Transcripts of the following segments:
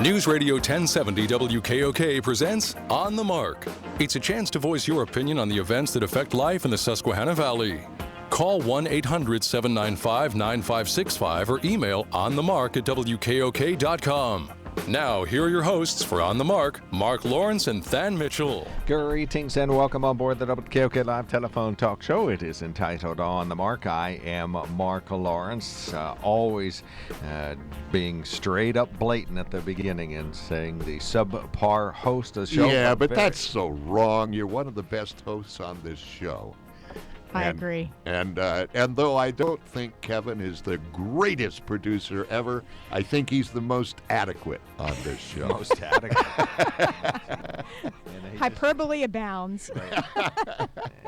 Newsradio 1070 WKOK presents On the Mark. It's a chance to voice your opinion on the events that affect life in the Susquehanna Valley. Call 1-800-795-9565 or email onthemark@wkok.com. Now, here are your hosts for On the Mark, Mark Lawrence and Than Mitchell. Greetings and welcome on board the WKOK Live Telephone Talk Show. It is entitled On the Mark. I am Mark Lawrence, always being straight up blatant at the beginning and saying the subpar host of the show. Yeah, but that's so wrong. You're one of the best hosts on this show. I agree. And though I don't think Kevin is the greatest producer ever, I think he's the most adequate on this show. Most adequate. Hyperbole abounds. Right.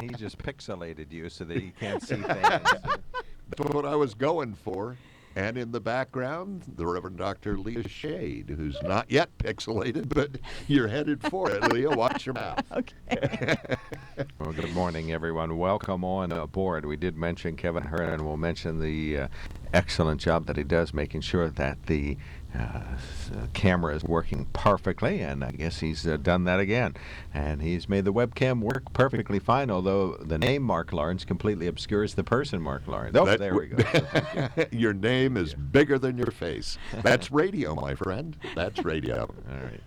He just pixelated you so that you can't see things. That's what I was going for. And in the background, the Reverend Dr. Leah Schade, who's not yet pixelated, but you're headed for it, Leah. Watch your mouth. Okay. Well, good morning, everyone. Welcome on aboard. We did mention Kevin Hearn, and we'll mention the excellent job that he does making sure that the camera is working perfectly, and I guess he's done that again. And he's made the webcam work perfectly fine, although the name Mark Lawrence completely obscures the person Mark Lawrence. Oh, there we go. Your name is bigger than your face. That's radio, my friend. That's radio. All right.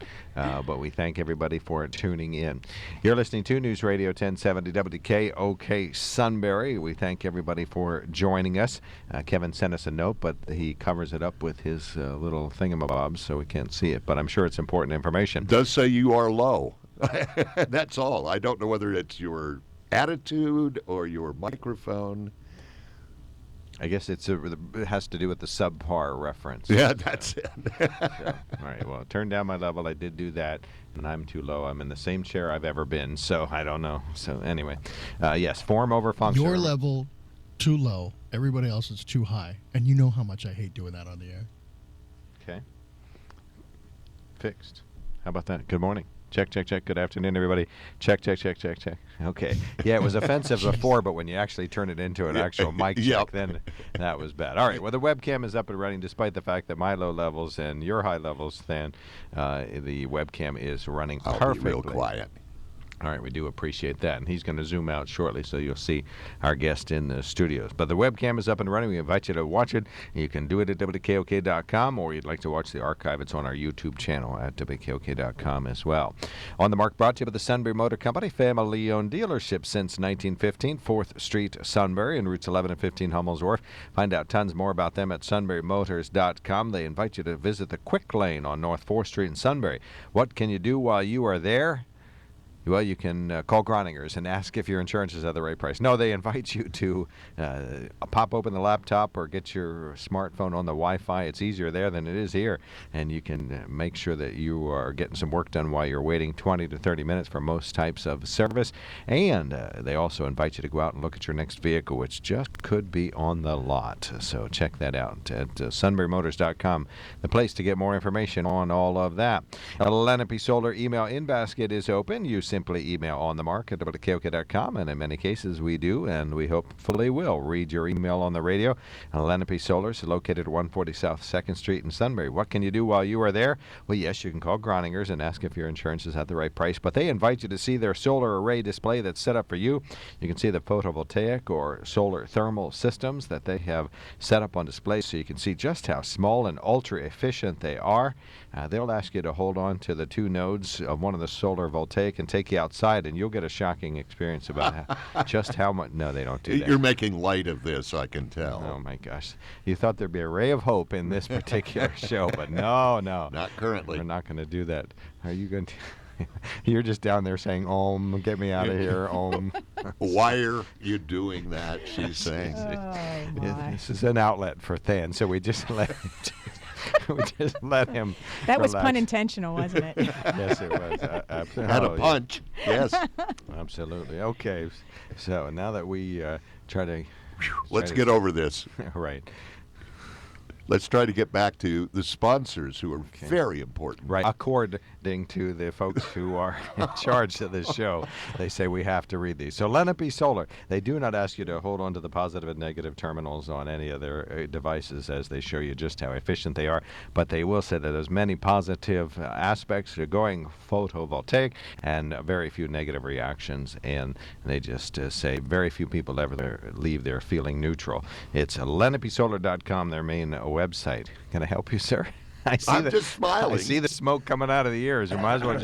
But we thank everybody for tuning in. You're listening to News Radio 1070 WKOK Sunbury. We thank everybody for joining us. Kevin sent us a note, but he covers it up with his little thingamabobs, so we can't see it. But I'm sure it's important information. It does say you are low. That's all. I don't know whether it's your attitude or your microphone. I guess it has to do with the subpar reference. Yeah, that's it. So, all right, well, turn down my level. I did do that, and I'm too low. I'm in the same chair I've ever been, so I don't know. So anyway, yes, form over function. Your level, too low. Everybody else is too high, and you know how much I hate doing that on the air. Okay. Fixed. How about that? Good morning. Check, check, check. Good afternoon, everybody. Check, check, check, check, check. Okay. Yeah, it was offensive before, but when you actually turn it into an actual mic check, then that was bad. All right. Well, the webcam is up and running, despite the fact that my low levels and your high levels, then the webcam is running perfectly. I'll be real quiet. All right, we do appreciate that. And he's going to zoom out shortly, so you'll see our guest in the studios. But the webcam is up and running. We invite you to watch it. You can do it at WKOK.com, or you'd like to watch the archive. It's on our YouTube channel at WKOK.com as well. On the Mark, brought to you by the Sunbury Motor Company, family-owned dealership since 1915, 4th Street, Sunbury, and routes 11 and 15, Hummel's Wharf. Find out tons more about them at sunburymotors.com. They invite you to visit the Quick Lane on North 4th Street in Sunbury. What can you do while you are there? Well, you can call Groningers and ask if your insurance is at the right price. No, they invite you to pop open the laptop or get your smartphone on the Wi-Fi. It's easier there than it is here. And you can make sure that you are getting some work done while you're waiting 20 to 30 minutes for most types of service. And they also invite you to go out and look at your next vehicle, which just could be on the lot. So check that out at sunburymotors.com, the place to get more information on all of that. Lenape Solar email in basket is open. You simply email on the mark at WKOK.com, and in many cases we do, and we hopefully will read your email on the radio. Lenape Solar is located at 140 South 2nd Street in Sunbury. What can you do while you are there? Well, yes, you can call Groningers and ask if your insurance is at the right price, but they invite you to see their solar array display that's set up for you. You can see the photovoltaic or solar thermal systems that they have set up on display, so you can see just how small and ultra efficient they are. They'll ask you to hold on to the two nodes of one of the solar voltaic and take you outside, and you'll get a shocking experience about just how much. No, they don't do that. You're making light of this, I can tell. Oh, my gosh. You thought there'd be a ray of hope in this particular show, but no. Not currently. We're not going to do that. Are you going to? You're just down there saying, get me out of here, Why are you doing that, she's saying. This is an outlet for Than, so we just let him That relax. was pun intentional, wasn't it? Yes, it was. Had a punch. Yes. Absolutely. Okay. So now that we try to... Let's get over this. Right. let's try to get back to the sponsors, who are very important. Right. According to the folks who are in charge of this show, they say we have to read these. So Lenape Solar, they do not ask you to hold on to the positive and negative terminals on any of their devices as they show you just how efficient they are, but they will say that there's many positive aspects to going photovoltaic and very few negative reactions, and they just say very few people ever leave there feeling neutral. It's lenapesolar.com, their main website. Can I help you, sir? I'm just smiling. I see the smoke coming out of the ears. You might as well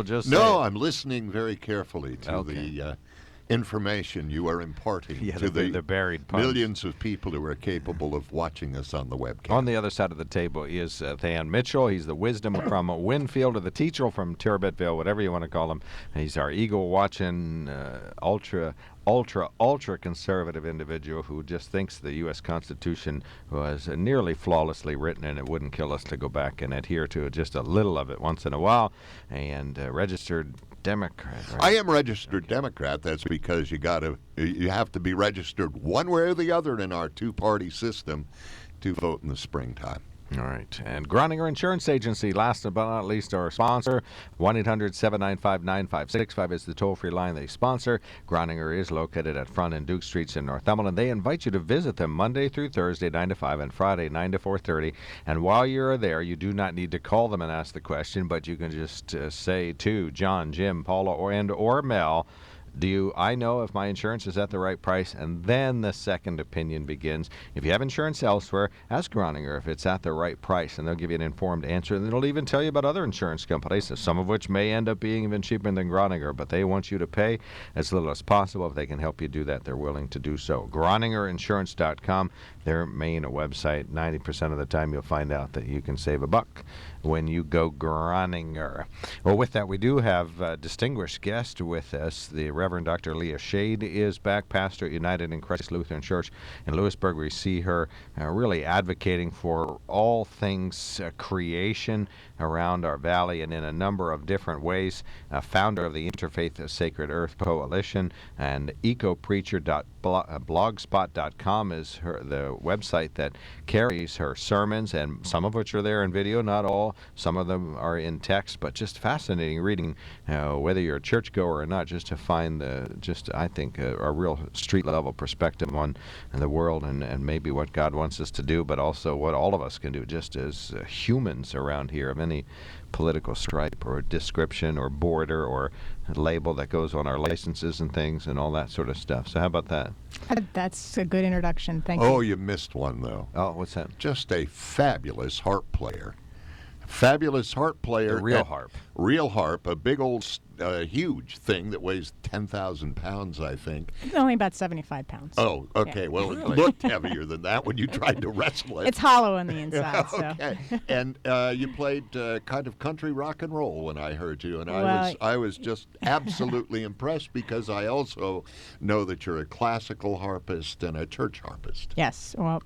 just No, say it. I'm listening very carefully to the information you are imparting to the buried puns. millions of people who are capable of watching us on the webcam. On the other side of the table is Than Mitchell. He's the wisdom from Winfield, or the teacher from Terabitville, whatever you want to call him. He's our eagle-watching, ultra conservative individual who just thinks the U.S. Constitution was nearly flawlessly written, and it wouldn't kill us to go back and adhere to just a little of it once in a while, and registered Democrat. Right? I am registered Democrat. That's because you have to be registered one way or the other in our two-party system to vote in the springtime. All right. And Groninger Insurance Agency, last but not least, our sponsor. 1-800-795-9565 is the toll-free line they sponsor. Groninger is located at Front and Duke Streets in Northumberland. They invite you to visit them Monday through Thursday, 9 to 5, and Friday, 9 to 4:30. And while you're there, you do not need to call them and ask the question, but you can just say to John, Jim, Paula, or Mel, I know if my insurance is at the right price? And then the second opinion begins. If you have insurance elsewhere, ask Groninger if it's at the right price, and they'll give you an informed answer. And they'll even tell you about other insurance companies, some of which may end up being even cheaper than Groninger, but they want you to pay as little as possible. If they can help you do that, they're willing to do so. Groningerinsurance.com, their main website. 90% of the time you'll find out that you can save a buck when you go Groninger. Well, with that, we do have a distinguished guest with us. The Reverend Dr. Leah Schade is back, pastor at United in Christ Lutheran Church in Lewisburg. We see her really advocating for all things creation around our valley and in a number of different ways. Founder of the Interfaith Sacred Earth Coalition, and ecopreacher.blogspot.com is the website that carries her sermons, and some of which are there in video, not all. Some of them are in text, but just fascinating reading, whether you're a churchgoer or not, just to find I think a real street level perspective on the world and maybe what God wants us to do, but also what all of us can do just as humans around here of any political stripe or description or border or label that goes on our licenses and things and all that sort of stuff. So how about that? That's a good introduction. Thank you. Oh, you missed one, though. Oh, what's that? Just a fabulous harp player. Fabulous harp player. The real harp. Real harp, a big old, huge thing that weighs 10,000 pounds, I think. It's only about 75 pounds. Oh, okay. Yeah. Well, it looked heavier than that when you tried to wrestle it. It's hollow on the inside. Okay. And you played kind of country rock and roll when I heard you, and Well, I was just absolutely impressed, because I also know that you're a classical harpist and a church harpist. Yes. Well,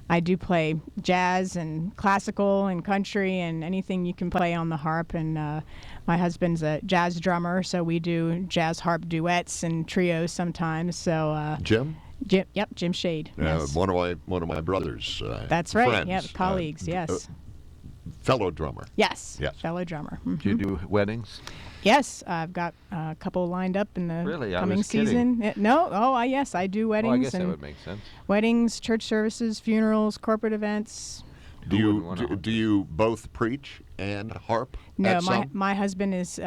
I do play jazz and classical and country and anything you can play on the harp. And my husband's a jazz drummer, so we do jazz harp duets and trios sometimes. So Jim? Jim Schade. Yes. One of my brothers. That's right. Friends, Yep, colleagues. Yes. Fellow drummer. Yes. Yes. Fellow drummer. Mhm. Do you do weddings? Yes, I've got a couple lined up in the Really? I coming was kidding. season. No, yes, I do weddings. Well, I guess that and would make sense. weddings, church services, funerals, corporate events. Do Who wouldn't wanna- do you both preach and harp? No, at some? my husband is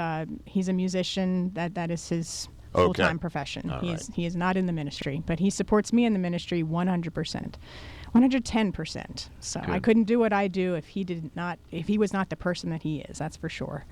he's a musician. That is his Okay. full-time profession. All right. He is not in the ministry, but he supports me in the ministry 100%. 110%. So I Good. couldn't do what I do if he was not the person that he is. That's for sure.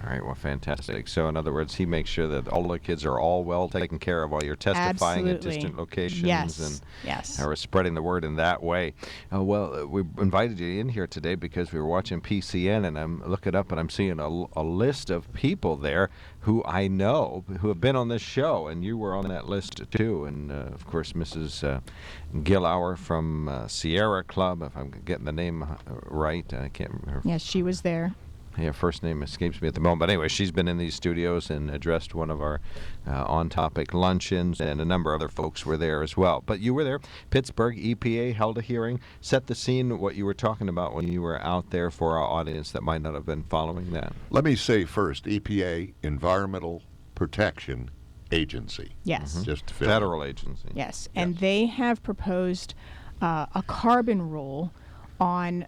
All right, well, fantastic. So, in other words, he makes sure that all the kids are all well taken care of while you're testifying at Absolutely. distant locations Yes. and are spreading the word in that way. We invited you in here today because we were watching PCN, and I'm looking up and I'm seeing a list of people there who I know who have been on this show, and you were on that list too. And of course, Mrs. Gillauer from Sierra Club, if I'm getting the name right, I can't remember. Yes, she was there. first name escapes me at the moment. But anyway, she's been in these studios and addressed one of our on-topic luncheons, and a number of other folks were there as well. But you were there. Pittsburgh EPA held a hearing. Set the scene, what you were talking about when you were out there for our audience that might not have been following that. Let me say first, EPA, Environmental Protection Agency. Yes. Just to fill Federal agency. Yes, and they have proposed a carbon rule on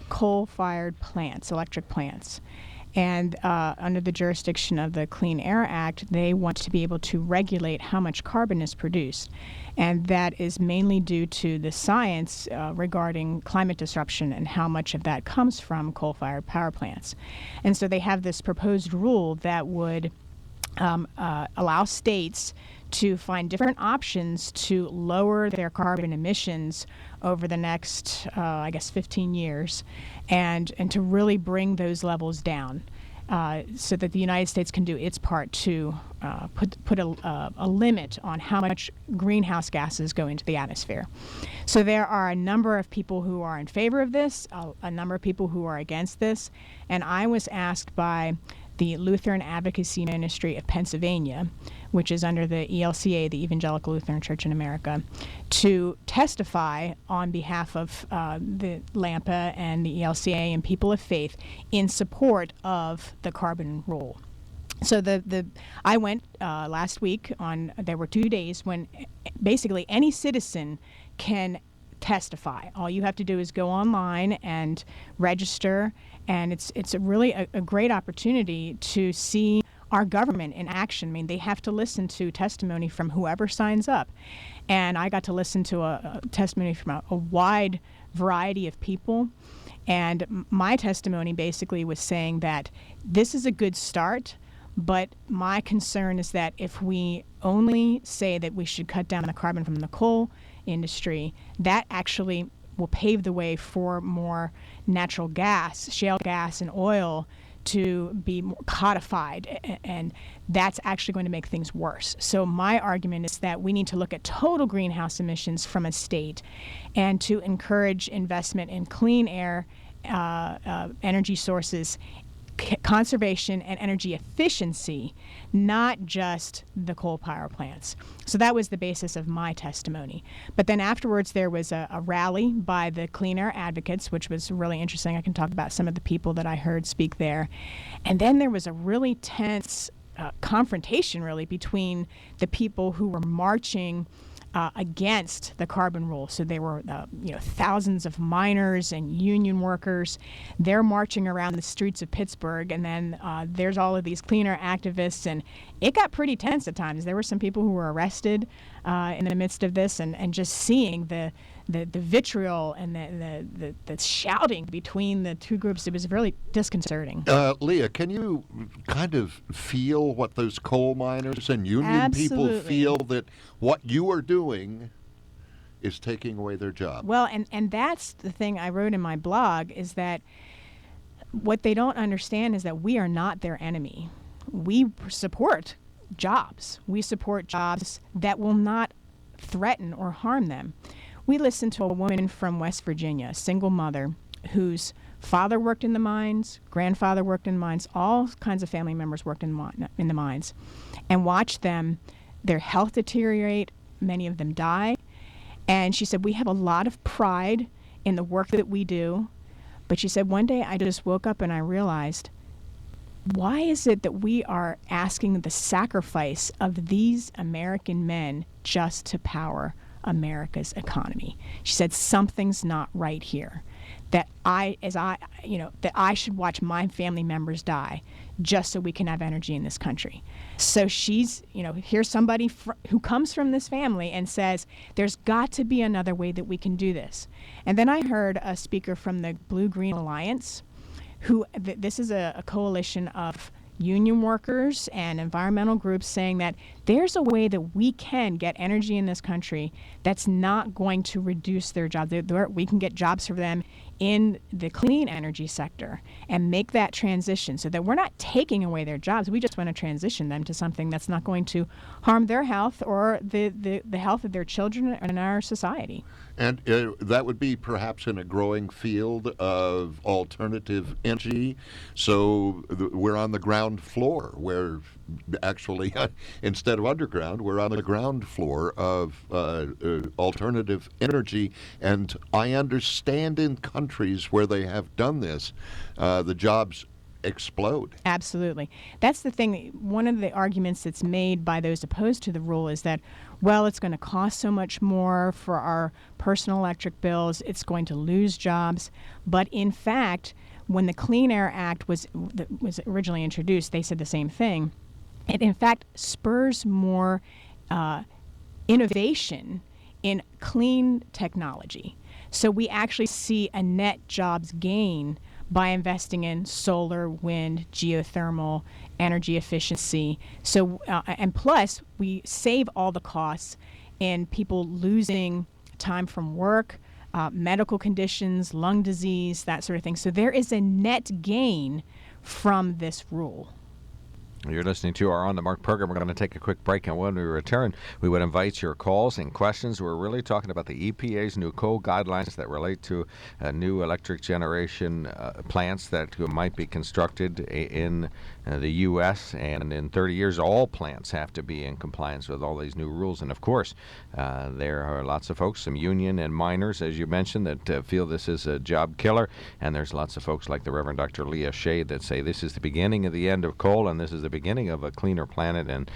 coal-fired plants, electric plants. And under the jurisdiction of the Clean Air Act, they want to be able to regulate how much carbon is produced. And that is mainly due to the science regarding climate disruption and how much of that comes from coal-fired power plants. And so they have this proposed rule that would allow states to find different options to lower their carbon emissions over the next, 15 years, and to really bring those levels down, so that the United States can do its part to put a limit on how much greenhouse gases go into the atmosphere. So there are a number of people who are in favor of this, a number of people who are against this, and I was asked by the Lutheran Advocacy Ministry of Pennsylvania, which is under the ELCA, the Evangelical Lutheran Church in America, to testify on behalf of the LAMPA and the ELCA and people of faith in support of the carbon rule. So I went last week there were 2 days when basically any citizen can testify. All you have to do is go online and register, and it's really a great opportunity to see our government in action. I mean, they have to listen to testimony from whoever signs up. And I got to listen to a testimony from a wide variety of people. And my testimony basically was saying that this is a good start, but my concern is that if we only say that we should cut down the carbon from the coal industry, that actually will pave the way for more natural gas, shale gas and oil to be more codified, and that's actually going to make things worse. So my argument is that we need to look at total greenhouse emissions from a state and to encourage investment in clean air, energy sources, conservation and energy efficiency, not just the coal power plants. So that was the basis of my testimony. But then afterwards there was a rally by the Clean Air Advocates, which was really interesting. I can talk about some of the people that I heard speak there. And then there was a really tense confrontation really between the people who were marching against the carbon rule. So they were, thousands of miners and union workers. They're marching around the streets of Pittsburgh, and then there's all of these cleaner activists, and it got pretty tense at times. There were some people who were arrested in the midst of this, and just seeing the vitriol and the shouting between the two groups, it was really disconcerting. Leah, can you kind of feel what those coal miners and union people Absolutely. feel, that what you are doing is taking away their job? Well, and that's the thing I wrote in my blog, is that what they don't understand is that we are not their enemy. We support jobs. We support jobs that will not threaten or harm them. We listened to a woman from West Virginia, a single mother, whose father worked in the mines, grandfather worked in mines, all kinds of family members worked in the mines, and watched their health deteriorate, many of them die. And she said, we have a lot of pride in the work that we do, but she said, one day I just woke up and I realized, why is it that we are asking the sacrifice of these American men just to power America's economy? She said, something's not right here. That I should watch my family members die just so we can have energy in this country. So she's, here's somebody who comes from this family and says, there's got to be another way that we can do this. And then I heard a speaker from the Blue Green Alliance, who this is a coalition of union workers and environmental groups, saying that there's a way that we can get energy in this country that's not going to reduce their jobs. We can get jobs for them in the clean energy sector and make that transition so that we're not taking away their jobs. We just want to transition them to something that's not going to harm their health or the health of their children and our society. And that would be perhaps in a growing field of alternative energy. So we're on the ground floor, where actually, instead of underground, we're on the ground floor of alternative energy. And I understand in countries where they have done this, the jobs explode. Absolutely. That's the thing. One of the arguments that's made by those opposed to the rule is that, well, it's going to cost so much more for our personal electric bills, it's going to lose jobs. But in fact, when the Clean Air Act was originally introduced, they said the same thing. It in fact spurs more innovation in clean technology. So we actually see a net jobs gain by investing in solar, wind, geothermal, energy efficiency. So, and plus, we save all the costs in people losing time from work, medical conditions, lung disease, that sort of thing. So there is a net gain from this rule. You're listening to our On the Mark program. We're going to take a quick break, and when we return, we would invite your calls and questions. We're really talking about the EPA's new coal guidelines that relate to new electric generation plants that might be constructed in the U.S., and in 30 years, all plants have to be in compliance with all these new rules. And of course, there are lots of folks, some union and miners, as you mentioned, that feel this is a job killer. And there's lots of folks like the Reverend Dr. Leah Schade that say this is the beginning of the end of coal, and this is the beginning of a cleaner planet, and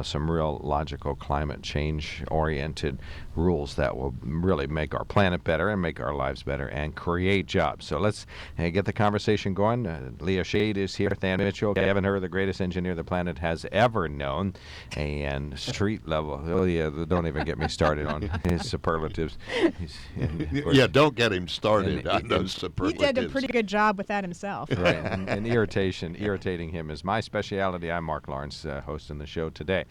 some real logical climate change-oriented rules that will really make our planet better and make our lives better and create jobs. So let's get the conversation going. Leah Schade is here, Than Mitchell, Kevin Hur, the greatest engineer the planet has ever known, and street level. Oh yeah, don't even get me started on his superlatives. Yeah, don't get him started on those superlatives. He did a pretty good job with that himself. Right, and irritating him is my specialty. I'm Mark Lawrence, hosting the show today.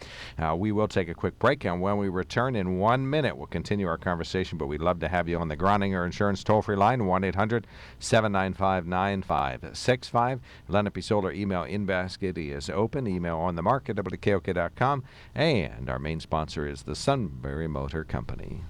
We will take a quick break, and when we return in 1 minute, we'll continue our conversation, but we'd love to have you on the Groninger Insurance toll-free line, 1-800-795-9565. Lenape Solar email inbasket is open. Email on the mark at WKOK.com, and our main sponsor is the Sunbury Motor Company.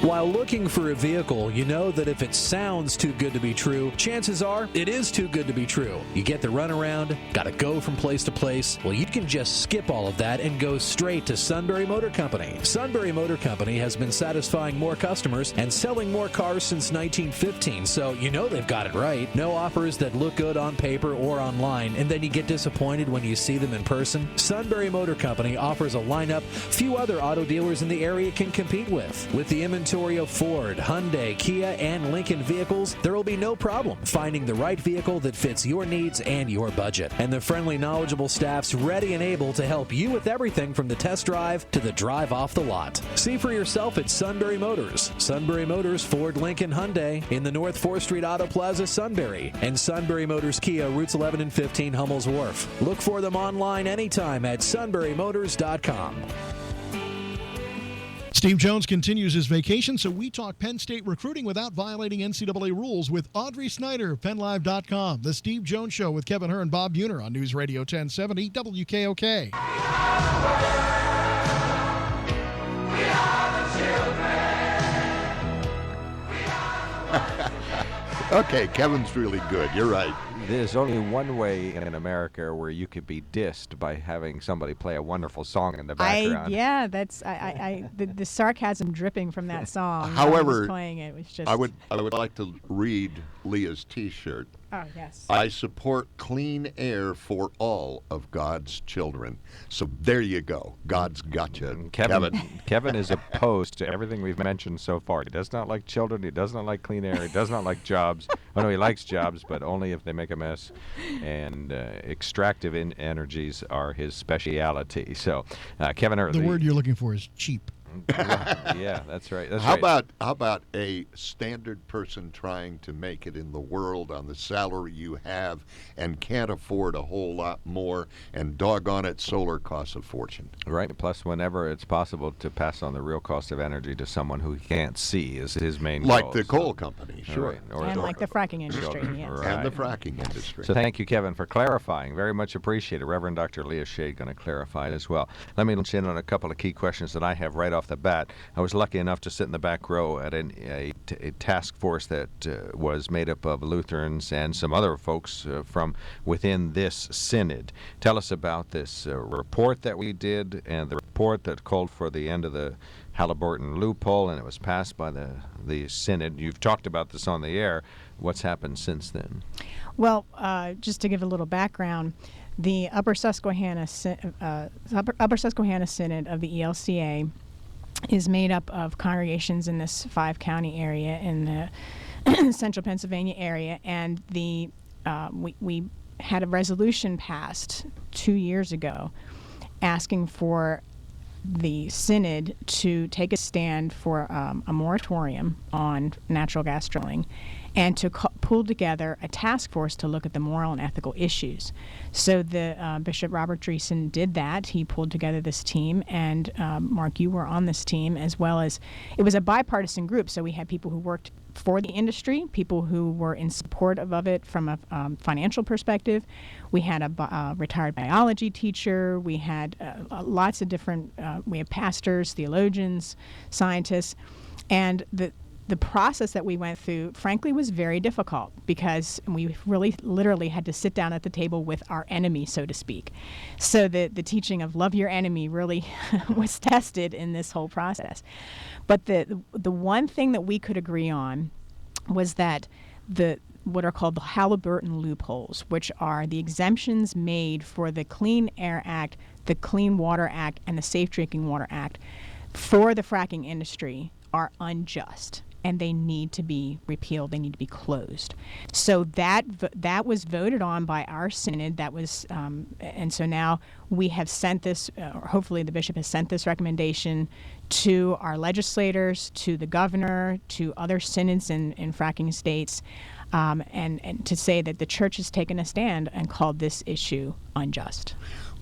While looking for a vehicle, you know that if it sounds too good to be true, chances are it is too good to be true. You get the runaround, got to go from place to place. Well, you can just skip all of that and go straight to Sunbury Motor Company. Sunbury Motor Company has been satisfying more customers and selling more cars since 1915, so you know they've got it right. No offers that look good on paper or online, and then you get disappointed when you see them in person. Sunbury Motor Company offers a lineup few other auto dealers in the area can compete with. With the inventory of Ford, Hyundai, Kia, and Lincoln vehicles, there will be no problem finding the right vehicle that fits your needs and your budget. And the friendly, knowledgeable staff's ready and able to help you with everything from the test drive to the drive off the lot. See for yourself at Sunbury Motors. Sunbury Motors, Ford, Lincoln, Hyundai in the North 4th Street Auto Plaza, Sunbury. And Sunbury Motors Kia, routes 11 and 15, Hummel's Wharf. Look for them online anytime at sunburymotors.com. Steve Jones continues his vacation, so we talk Penn State recruiting without violating NCAA rules with Audrey Snyder of PennLive.com. The Steve Jones Show with Kevin Hur and Bob Buhner on News Radio 1070 WKOK. Okay, Kevin's really good. You're right. There's only one way in America where you could be dissed by having somebody play a wonderful song in the background. The sarcasm dripping from that song. However, I was playing it was just. I would like to read Leah's T-shirt. Oh yes. I support clean air for all of God's children. So there you go. God's got you, Kevin is opposed to everything we've mentioned so far. He does not like children. He does not like clean air. He does not like jobs. Oh no, he likes jobs, but only if they make a mess. And extractive energies are his speciality. So, Kevin, the word you're looking for is cheap. Yeah, that's right. That's How right. about a standard person trying to make it in the world on the salary you have and can't afford a whole lot more, and doggone it, solar costs a fortune. Right. Plus, whenever it's possible to pass on the real cost of energy to someone who he can't see is his main Like goal. the coal company, sure. Right. And like the fracking industry, yes. And the fracking industry. So thank you, Kevin, for clarifying. Very much appreciated. Reverend Dr. Leah Schade going to clarify it as well. Let me launch in on a couple of key questions that I have right off the bat. I was lucky enough to sit in the back row at a task force that was made up of Lutherans and some other folks from within this synod. Tell us about this report that we did and the report that called for the end of the Halliburton loophole, and it was passed by the synod. You've talked about this on the air. What's happened since then? Well, just to give a little background, the Upper Susquehanna Synod of the ELCA is made up of congregations in this 5-county area in the central Pennsylvania area, and we had a resolution passed 2 years ago asking for the synod to take a stand for a moratorium on natural gas drilling and to pull together a task force to look at the moral and ethical issues. So the Bishop Robert Dreesen did that. He pulled together this team, and Mark, you were on this team, as well as it was a bipartisan group. So we had people who worked for the industry, people who were in support of it from a financial perspective. We had a retired biology teacher. We had lots of different, we had pastors, theologians, scientists, and the process that we went through, frankly, was very difficult because we really literally had to sit down at the table with our enemy, so to speak. So the teaching of love your enemy really was tested in this whole process. But the one thing that we could agree on was that what are called the Halliburton loopholes, which are the exemptions made for the Clean Air Act, the Clean Water Act, and the Safe Drinking Water Act for the fracking industry, are unjust, and they need to be repealed. They need to be closed. So that was voted on by our synod. That was, and so now we have sent this. Or hopefully, the bishop has sent this recommendation to our legislators, to the governor, to other synods in fracking states, and to say that the church has taken a stand and called this issue unjust.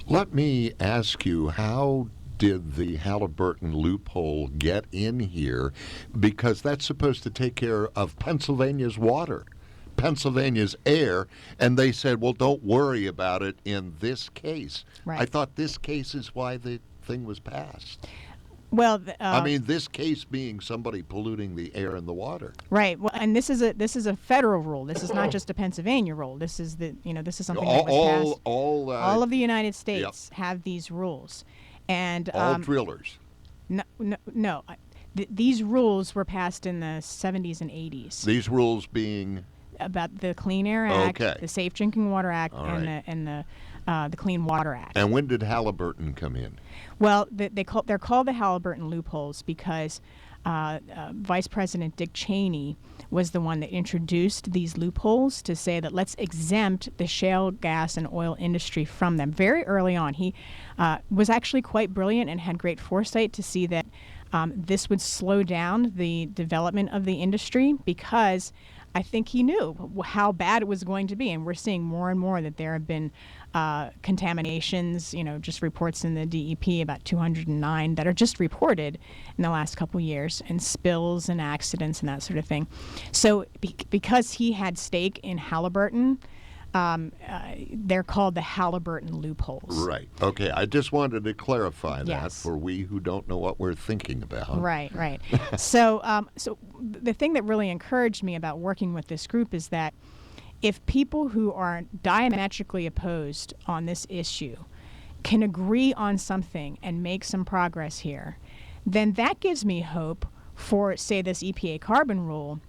Let me ask you, how did the Halliburton loophole get in here? Because that's supposed to take care of Pennsylvania's water, Pennsylvania's air, and they said, well, don't worry about it in this case. Right. I thought this case is why the thing was passed. Well, I mean, this case being somebody polluting the air and the water. right. Well, and this is a federal rule. This is not just a Pennsylvania rule. This is this is something that was passed. All of the United States have these rules. And all drillers. No. These rules were passed in the 70s and 80s. These rules being about the Clean Air Act, Okay. the Safe Drinking Water Act, All and right. the Clean Water Act. And when did Halliburton come in? Well, they're called the Halliburton loopholes because Vice President Dick Cheney was the one that introduced these loopholes to say that let's exempt the shale gas and oil industry from them. Very early on, he was actually quite brilliant and had great foresight to see that this would slow down the development of the industry, because I think he knew how bad it was going to be. And we're seeing more and more that there have been contaminations, just reports in the DEP, about 209 that are just reported in the last couple years, and spills and accidents and that sort of thing. So because he had stake in Halliburton, they're called the Halliburton loopholes. Right. Okay. I just wanted to clarify that Yes. for we who don't know what we're thinking about. Right. So the thing that really encouraged me about working with this group is that if people who are diametrically opposed on this issue can agree on something and make some progress here, then that gives me hope for, say, this EPA carbon rule,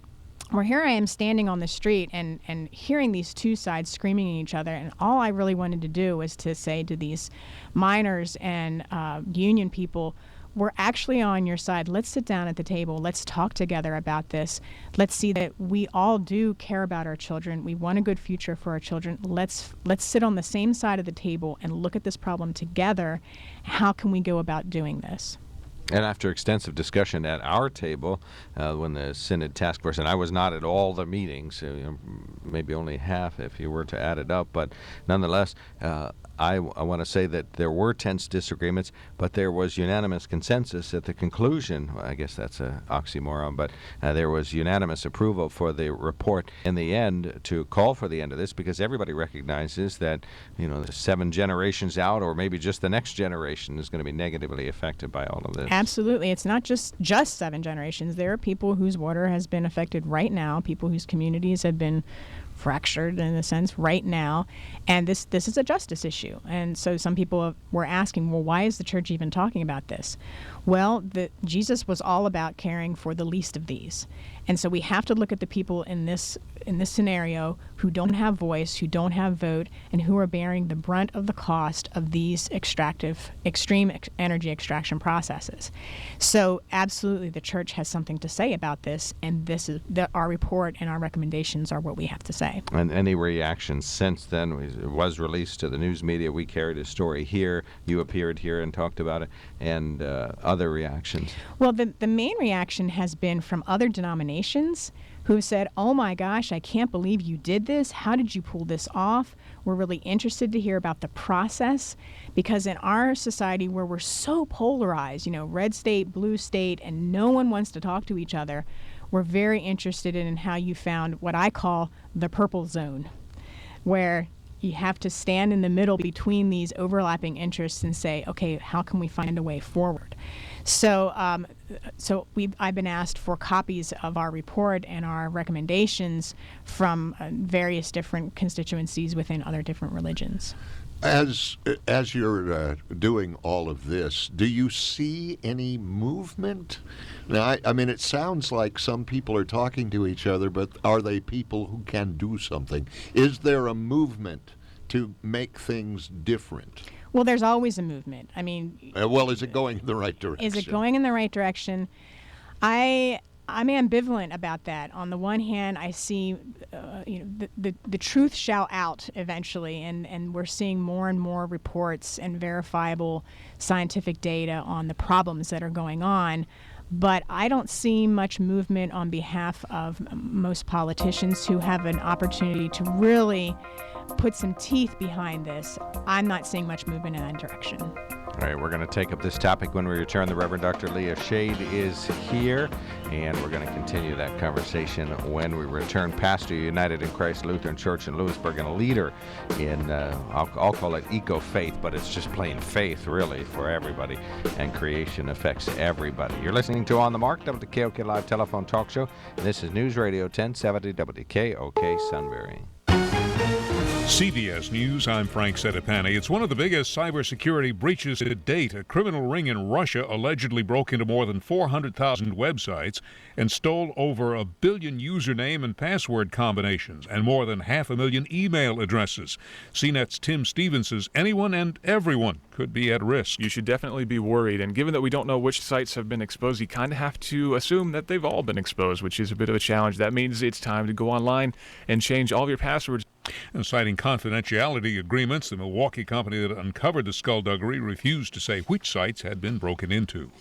where here I am standing on the street and hearing these two sides screaming at each other, and all I really wanted to do was to say to these miners and union people, we're actually on your side. Let's sit down at the table. Let's talk together about this. Let's see that we all do care about our children. We want a good future for our children. Let's sit on the same side of the table and look at this problem together. How can we go about doing this? And after extensive discussion at our table, when the Synod Task Force, and I was not at all the meetings, maybe only half if you were to add it up, but nonetheless, I want to say that there were tense disagreements, but there was unanimous consensus at the conclusion. Well, I guess that's an oxymoron, but there was unanimous approval for the report in the end to call for the end of this, because everybody recognizes that, 7 generations out, or maybe just the next generation, is going to be negatively affected by all of this. Absolutely. It's not just 7 generations. There are people whose water has been affected right now, people whose communities have been fractured in a sense right now, and this is a justice issue. And so some people were asking, well, why is the church even talking about this? Well, Jesus was all about caring for the least of these, and so we have to look at the people in this scenario who don't have voice, who don't have vote, and who are bearing the brunt of the cost of these extreme energy extraction processes. So absolutely, the church has something to say about this, and this is our report and our recommendations are what we have to say. And any reactions since then? It was released to the news media. We carried a story here. You appeared here and talked about it, and other reactions. Well, the main reaction has been from other denominations who said, oh my gosh, I can't believe you did this. How did you pull this off? We're really interested to hear about the process, because in our society where we're so polarized, red state, blue state, and no one wants to talk to each other, we're very interested in how you found what I call the purple zone, where you have to stand in the middle between these overlapping interests and say, okay, how can we find a way forward? So I've been asked for copies of our report and our recommendations from various different constituencies within other different religions. As you're doing all of this, do you see any movement? Now, I mean, it sounds like some people are talking to each other, but are they people who can do something? Is there a movement to make things different? Well, there's always a movement. I mean... is it going in the right direction? Is it going in the right direction? I'm ambivalent about that. On the one hand, I see, the truth shall out eventually, and we're seeing more and more reports and verifiable scientific data on the problems that are going on. But I don't see much movement on behalf of most politicians who have an opportunity to really put some teeth behind this. I'm not seeing much movement in that direction. All right, we're going to take up this topic when we return. The Reverend Dr. Leah Schade is here, and we're going to continue that conversation when we return. Pastor, United in Christ Lutheran Church in Lewisburg, and a leader in, I'll call it eco-faith, but it's just plain faith, really, for everybody, and creation affects everybody. You're listening to On the Mark, WKOK Live Telephone Talk Show, and this is Newsradio 1070 WKOK Sunbury. CBS News, I'm Frank Sedapani. It's one of the biggest cybersecurity breaches to date. A criminal ring in Russia allegedly broke into more than 400,000 websites and stole over 1 billion username and password combinations and more than 500,000 email addresses. CNET's Tim Stevens says anyone and everyone could be at risk. You should definitely be worried, and given that we don't know which sites have been exposed, you kind of have to assume that they've all been exposed, which is a bit of a challenge. That means it's time to go online and change all of your passwords. And citing confidentiality agreements, the Milwaukee company that uncovered the skullduggery refused to say which sites had been broken into.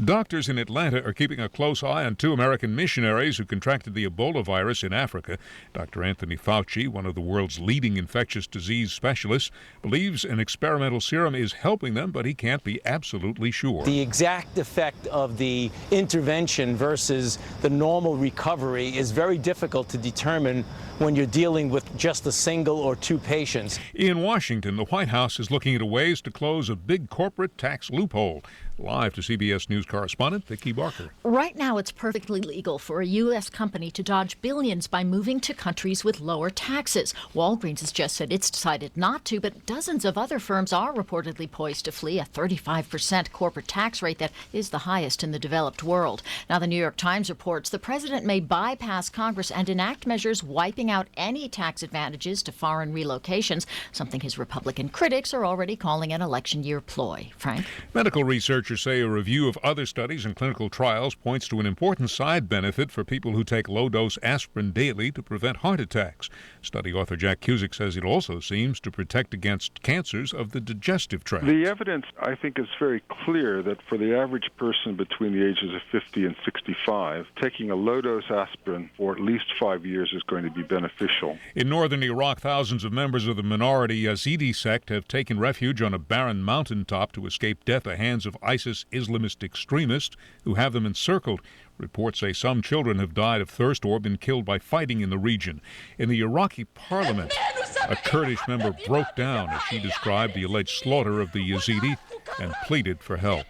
Doctors in Atlanta are keeping a close eye on 2 American missionaries who contracted the Ebola virus in Africa. Dr. Anthony Fauci, one of the world's leading infectious disease specialists, believes an experimental serum is helping them, but he can't be absolutely sure. The exact effect of the intervention versus the normal recovery is very difficult to determine when you're dealing with just a single or 2 patients. In Washington, the White House is looking into ways to close a big corporate tax loophole. Live to CBS News correspondent Vicki Barker. Right now, it's perfectly legal for a U.S. company to dodge billions by moving to countries with lower taxes. Walgreens has just said it's decided not to, but dozens of other firms are reportedly poised to flee a 35% corporate tax rate that is the highest in the developed world. Now, the New York Times reports the president may bypass Congress and enact measures wiping out any tax advantages to foreign relocations, something his Republican critics are already calling an election year ploy. Frank? Medical research Researchers say a review of other studies and clinical trials points to an important side benefit for people who take low-dose aspirin daily to prevent heart attacks. Study author Jack Cusick says it also seems to protect against cancers of the digestive tract. The evidence, I think, is very clear that for the average person between the ages of 50 and 65, taking a low-dose aspirin for at least 5 years is going to be beneficial. In northern Iraq, thousands of members of the minority Yazidi sect have taken refuge on a barren mountaintop to escape death at the hands of ISIS Islamist extremists who have them encircled. Reports say some children have died of thirst or been killed by fighting in the region. In the Iraqi parliament, a Kurdish member broke down as she described the alleged slaughter of the Yazidi and pleaded for help.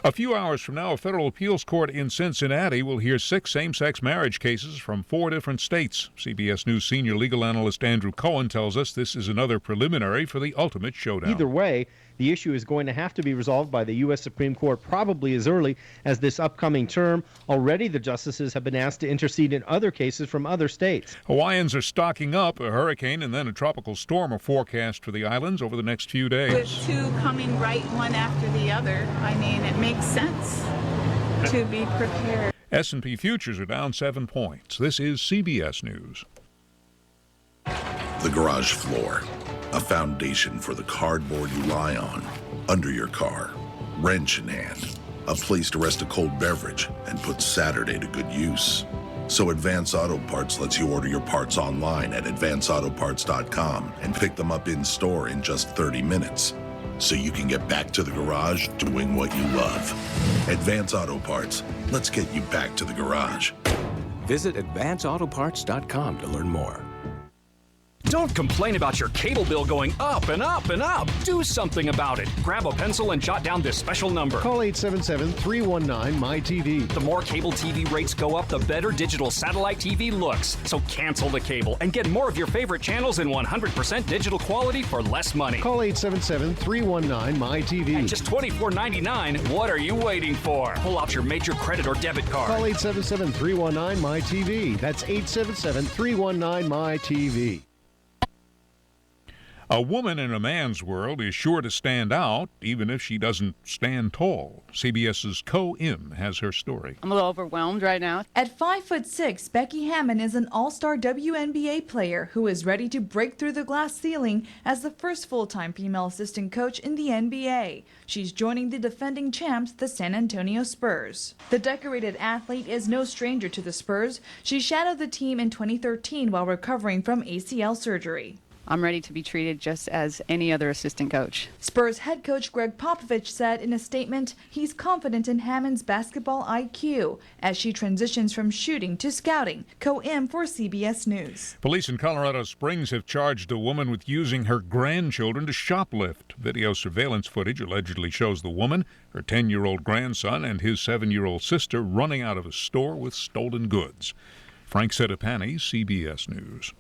A few hours from now, a federal appeals court in Cincinnati will hear 6 same-sex marriage cases from 4 different states. CBS News senior legal analyst Andrew Cohen tells us this is another preliminary for the ultimate showdown. Either way, the issue is going to have to be resolved by the U.S. Supreme Court probably as early as this upcoming term. Already the justices have been asked to intercede in other cases from other states. Hawaiians are stocking up. A hurricane and then a tropical storm are forecast for the islands over the next few days. With 2 coming right one after the other, I mean, it makes sense to be prepared. S&P futures are down 7 points. This is CBS News. The garage floor, a foundation for the cardboard you lie on, under your car, wrench in hand, a place to rest a cold beverage and put Saturday to good use. So Advance Auto Parts lets you order your parts online at advanceautoparts.com and pick them up in store in just 30 minutes. So you can get back to the garage doing what you love. Advance Auto Parts, let's get you back to the garage. Visit advanceautoparts.com to learn more. Don't complain about your cable bill going up and up and up. Do something about it. Grab a pencil and jot down this special number. Call 877-319-MY-TV. The more cable TV rates go up, the better digital satellite TV looks. So cancel the cable and get more of your favorite channels in 100% digital quality for less money. Call 877-319-MY-TV. At just $24.99, what are you waiting for? Pull out your major credit or debit card. Call 877-319-MY-TV. That's 877-319-MY-TV. A woman in a man's world is sure to stand out, even if she doesn't stand tall. CBS's Ko Im has her story. I'm a little overwhelmed right now. At 5'6", Becky Hammond is an all-star WNBA player who is ready to break through the glass ceiling as the first full-time female assistant coach in the NBA. She's joining the defending champs, the San Antonio Spurs. The decorated athlete is no stranger to the Spurs. She shadowed the team in 2013 while recovering from ACL surgery. I'm ready to be treated just as any other assistant coach. Spurs head coach Greg Popovich said in a statement he's confident in Hammond's basketball IQ as she transitions from shooting to scouting. Ko Im for CBS News. Police in Colorado Springs have charged a woman with using her grandchildren to shoplift. Video surveillance footage allegedly shows the woman, her 10-year-old grandson, and his 7-year-old sister running out of a store with stolen goods. Frank Sedapani, CBS News.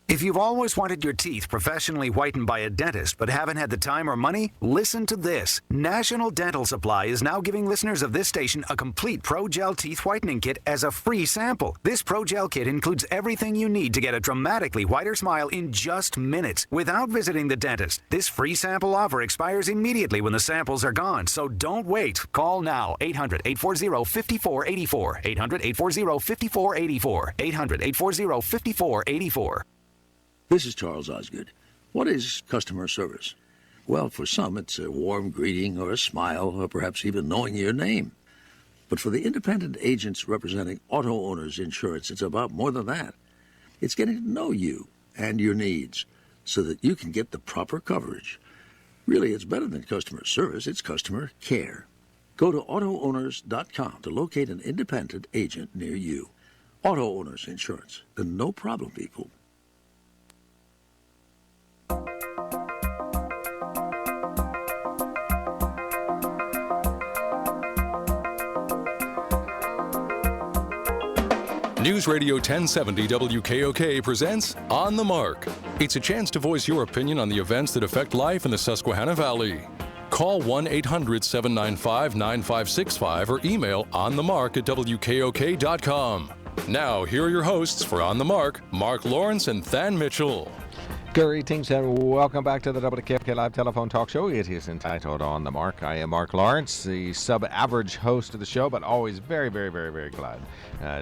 If you've always wanted your teeth professionally whitened by a dentist but haven't had the time or money, listen to this. National Dental Supply is now giving listeners of this station a complete Pro Gel teeth whitening kit as a free sample. This Pro Gel kit includes everything you need to get a dramatically whiter smile in just minutes without visiting the dentist. This free sample offer expires immediately when the samples are gone, so don't wait. Call now. 800-840-5484. 800-840-5484. 800-840-5484. This is Charles Osgood. What is customer service? Well, for some, it's a warm greeting or a smile or perhaps even knowing your name. But for the independent agents representing auto owners insurance, it's about more than that. It's getting to know you and your needs so that you can get the proper coverage. Really, it's better than customer service. It's customer care. Go to AutoOwners.com to locate an independent agent near you. Auto Owners Insurance, the no-problem people. Newsradio 1070 WKOK presents On the Mark. It's a chance to voice your opinion on the events that affect life in the Susquehanna Valley. Call 1-800-795-9565 or email onthemark@wkok.com. Now, here are your hosts for On the Mark, Mark Lawrence and Than Mitchell. Greetings and welcome back to the WKOK Live Telephone Talk Show. It is entitled On the Mark. I am Mark Lawrence, the sub-average host of the show, but always very, very, very, very glad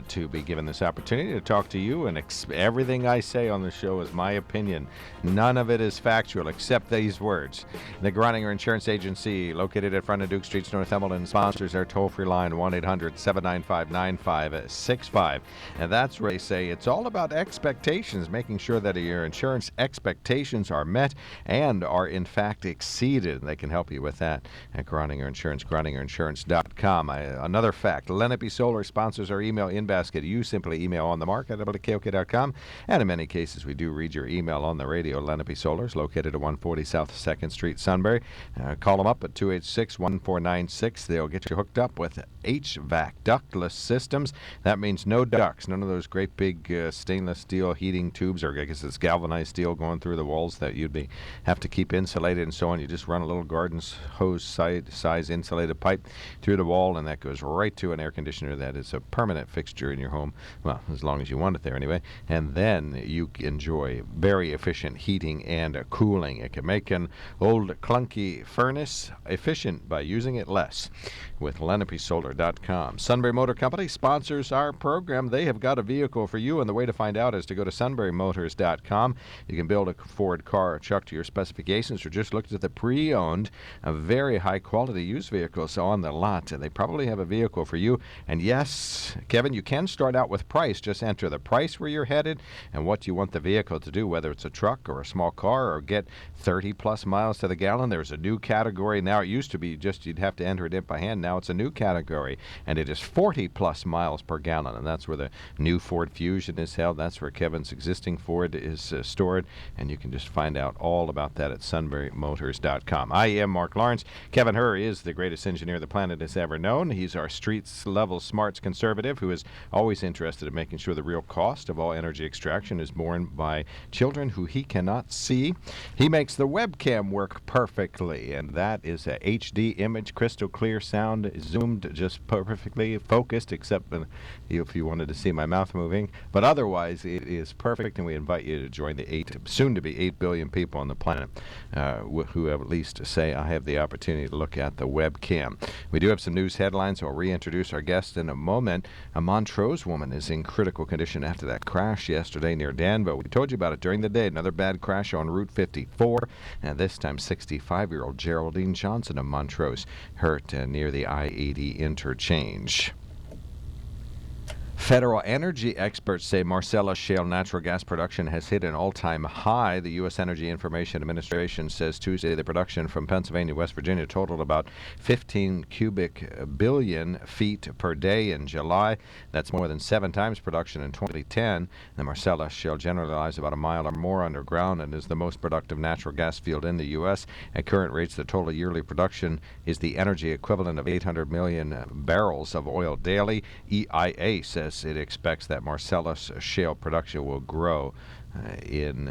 to be given this opportunity to talk to you. And everything I say on the show is my opinion. None of it is factual except these words. The Groninger Insurance Agency, located at front of Duke Street, Northumberland, sponsors our toll-free line, 1-800-795-9565. And that's where they say it's all about expectations, making sure that your insurance expectations are met and are in fact exceeded. They can help you with that at Groninger Insurance, GroningerInsurance.com. Another fact, Lenape Solar sponsors our email in basket. You simply email on the mark at WKOK.com, and in many cases we do read your email on the radio. Lenape Solar is located at 140 South 2nd Street, Sunbury. Call them up at 286-1496. They'll get you hooked up with HVAC, ductless systems. That means no ducts, none of those great big stainless steel heating tubes, or I guess it's galvanized steel going through the walls that you'd have to keep insulated and so on. You just run a little garden hose size insulated pipe through the wall, and that goes right to an air conditioner that is a permanent fixture in your home, well, as long as you want it there anyway. And then you enjoy very efficient heating and cooling. It can make an old clunky furnace efficient by using it less with LenapeSolar.com. Sunbury Motor Company sponsors our program. They have got a vehicle for you, and the way to find out is to go to SunburyMotors.com. You can build a Ford car or truck to your specifications, or just look at the pre-owned, very high-quality used vehicles on the lot. They probably have a vehicle for you. And yes, Kevin, you can start out with price. Just enter the price where you're headed and what you want the vehicle to do, whether it's a truck or a small car, or get 30-plus miles to the gallon. There's a new category now. It used to be just you'd have to enter it in by hand. Now it's a new category, and it is 40-plus miles per gallon, and that's where the new Ford Fusion is held. That's where Kevin's existing Ford is stored, and you can just find out all about that at SunburyMotors.com. I am Mark Lawrence. Kevin Herr is the greatest engineer the planet has ever known. He's our streets-level smarts conservative who is always interested in making sure the real cost of all energy extraction is borne by children who he cannot see. He makes the webcam work perfectly, and that is a HD image, crystal clear sound, zoomed just perfectly, focused, except if you wanted to see my mouth moving. But otherwise, it is perfect, and we invite you to join the soon-to-be 8 billion people on the planet who have at least say, I have the opportunity to look at the webcam. We do have some news headlines. I'll reintroduce our guest in a moment. A Montrose woman is in critical condition after that crash yesterday near Danville. We told you about it during the day. Another bad crash on Route 54, and this time 65-year-old Geraldine Johnson of Montrose hurt near the I-80 interchange. Federal energy experts say Marcellus Shale natural gas production has hit an all-time high. The U.S. Energy Information Administration says Tuesday the production from Pennsylvania, West Virginia totaled about 15 cubic billion feet per day in July. That's more than 7 times production in 2010. The Marcellus Shale generally lies about a mile or more underground and is the most productive natural gas field in the U.S. At current rates, the total yearly production is the energy equivalent of 800 million barrels of oil daily. EIA says it expects that Marcellus Shale production will grow and